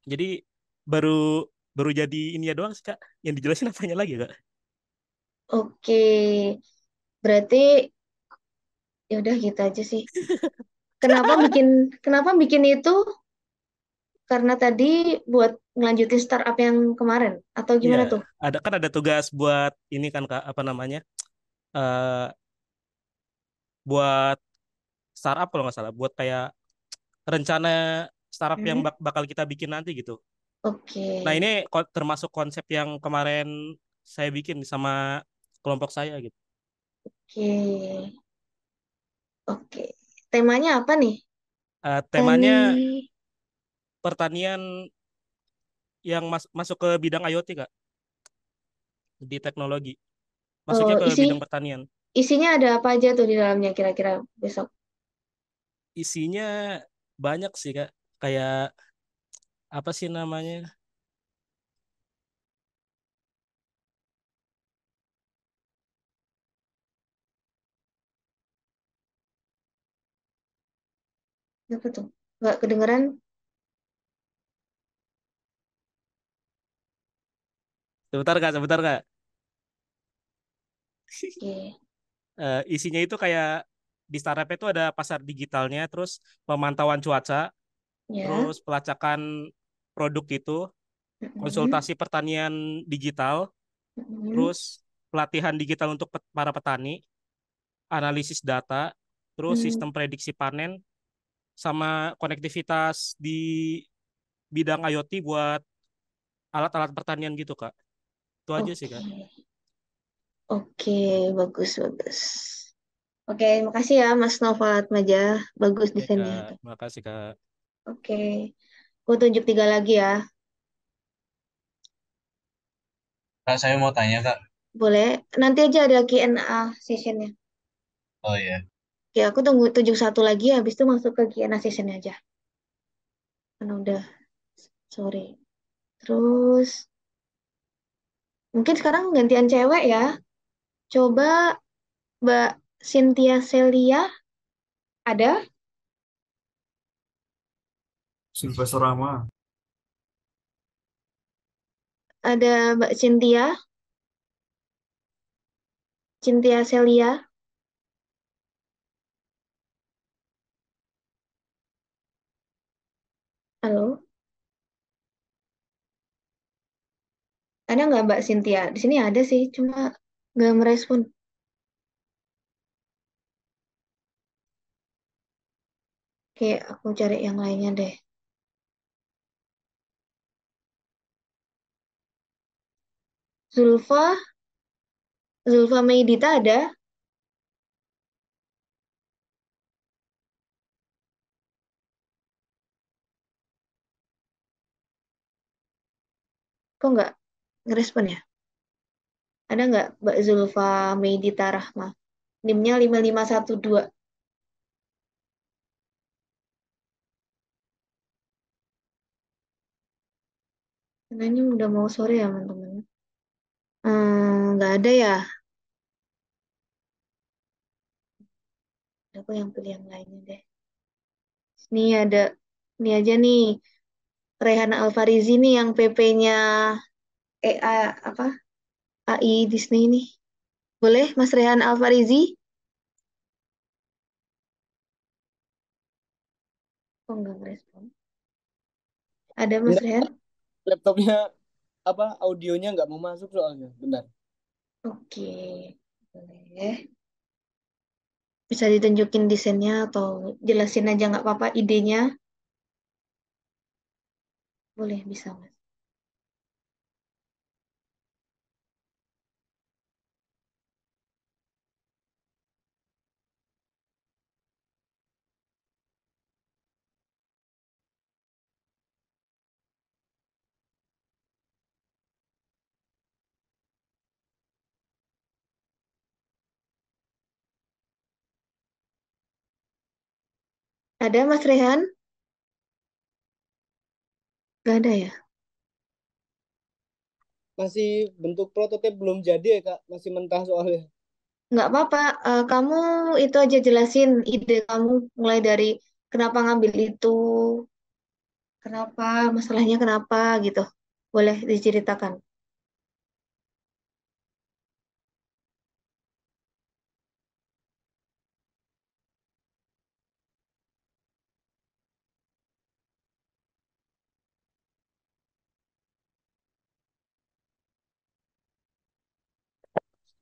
Jadi baru baru jadi ini ya doang sih Kak. Yang dijelasin apanya lagi Kak? Oke. Berarti ya udah gitu aja sih. Kenapa bikin itu? Karena tadi buat ngelanjutin startup yang kemarin atau Iya, gimana tuh? ada tugas buat ini kan Kak, apa namanya? eh buat startup kalau nggak salah, buat kayak rencana startup yang Hmm? bakal kita bikin nanti gitu. Oke. Nah, ini termasuk konsep yang kemarin saya bikin sama kelompok saya gitu. Oke. Oke. Temanya apa nih? Tani. Temanya pertanian yang masuk ke bidang IoT Kak, di teknologi. Masuknya Oh, ke bidang pertanian. isinya ada apa aja tuh di dalamnya kira-kira besok? Isinya banyak sih Kak. Kayak apa sih namanya? Apa tuh? Nggak kedengeran? Sebentar Kak, sebentar Kak. Oke. Isinya itu kayak di startup itu ada pasar digitalnya, terus pemantauan cuaca, Ya. terus pelacakan produk itu, Mm-mm. konsultasi pertanian digital, Mm-mm. terus pelatihan digital untuk para petani, analisis data, terus Hmm. sistem prediksi panen, sama konektivitas di bidang IoT buat alat-alat pertanian gitu, Kak. Itu aja sih, Oke. Kak. Oke, bagus, bagus. Oke, makasih ya Mas Noval Atmaja. Bagus Oke, desainnya Kak. tuh. Makasih, Kak. Oke, aku tunjuk 3 lagi ya. Kak, saya mau tanya, Kak. Boleh. Nanti aja ada Q&A sessionnya. Oh iya. Oke, aku tunggu tunjuk 1 lagi, habis itu masuk ke Q&A sessionnya aja. Karena udah sore. Terus, mungkin sekarang gantian cewek ya. Coba Mbak Cynthia Celia, ada? Sylvester Rama. Ada Mbak Cynthia Celia. Ada nggak Mbak Cynthia? Di sini ada sih, cuma nggak merespon. Oke, aku cari yang lainnya deh. Zulfa, Zulfa Meidita ada? Kok nggak ngerespon ya? Ada nggak Mbak Zulfa Meidita Rahma? NIM-nya 5512. Karena ini udah mau sore ya, teman-teman. Nggak ada ya. Aku yang pilih yang lainnya deh. Ini ada, ini aja nih. Rehana Alfarizi nih yang PP-nya apa? AI Disney nih. Boleh Mas Rehan Alfarizi? Oh, nggak merespon. Ada Mas Bentar, Rehan? laptopnya apa audionya nggak mau masuk soalnya. Bentar. Oke. Boleh. Bisa ditunjukin desainnya atau jelasin aja nggak apa-apa idenya? Boleh, bisa Mas. Ada Mas Rehan? Nggak ada ya? Masih bentuk prototipe belum jadi ya Kak, masih mentah soalnya. Nggak apa-apa. Kamu itu aja jelasin ide kamu mulai dari kenapa ngambil itu, kenapa, masalahnya kenapa gitu. Boleh diceritakan.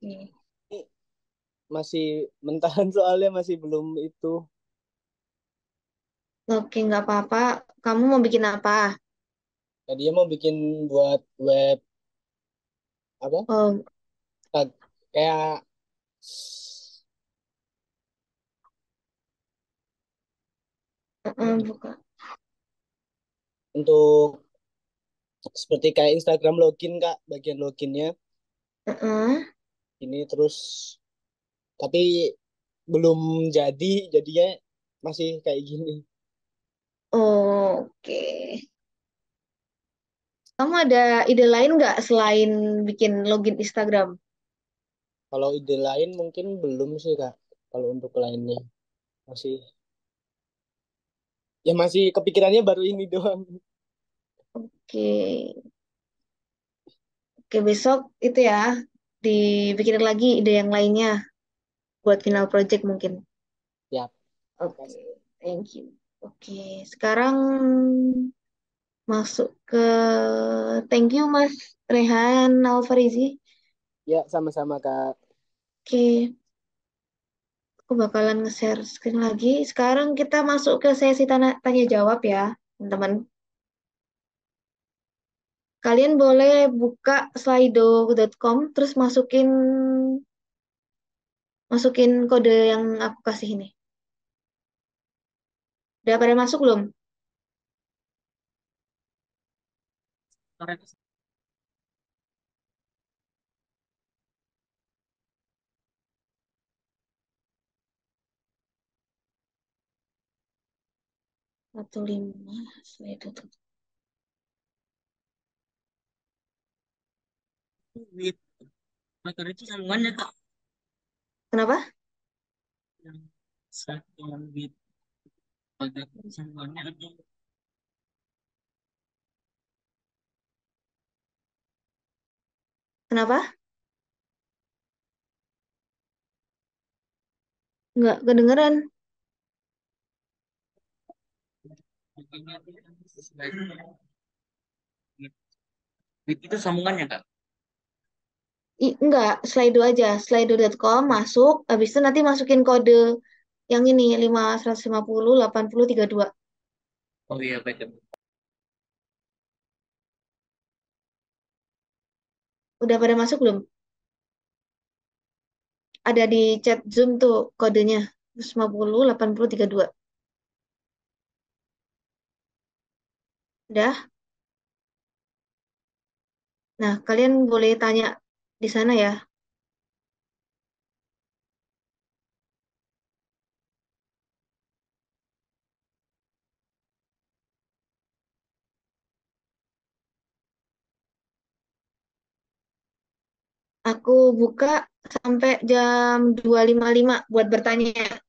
Oke. Ini masih mentahan soalnya masih belum itu. Oke, nggak apa-apa. Kamu mau bikin apa? Tadinya mau bikin buat web apa? Oh, Tag- Kayak buka. untuk seperti kayak Instagram login Kak, bagian loginnya Heeh. ini terus tapi belum jadi jadinya masih kayak gini. Oke. Kamu ada ide lain nggak selain bikin login Instagram? Kalau ide lain mungkin belum sih Kak. Kalau untuk lainnya masih ya masih kepikirannya baru ini doang. Oke. Oke, besok itu ya dibikinin lagi ide yang lainnya buat final project mungkin. Ya, Oke, thank you. Oke, sekarang masuk ke thank you Mas Rehan Alfarizi. ya sama-sama Kak. Oke, aku bakalan nge-share screen lagi. Sekarang kita masuk ke sesi tanya jawab ya, teman-teman. Kalian boleh buka slido.com terus masukin masukin kode yang aku kasih ini. Udah pada masuk belum? Satu lima slido. With motor itu sambungannya Kak. Kenapa? Yang satu yang with motor itu sambungannya itu Kenapa? Nggak kedengeran. with itu sambungannya Kak. Enggak, Slido aja. Slido.com masuk, habis itu nanti masukin kode yang ini 5 150 80 32. Oh iya, baik. Udah pada masuk belum? Ada di chat Zoom tuh kodenya 150 80 32. Udah? Nah, kalian boleh tanya di sana ya. Aku buka sampai jam 2.55 buat bertanya.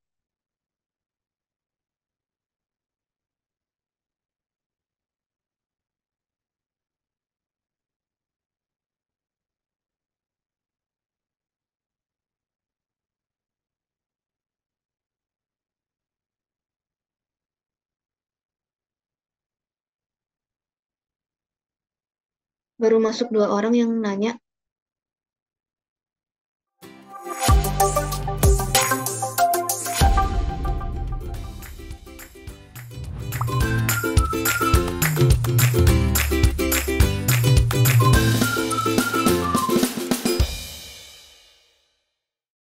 Baru masuk 2 orang yang nanya.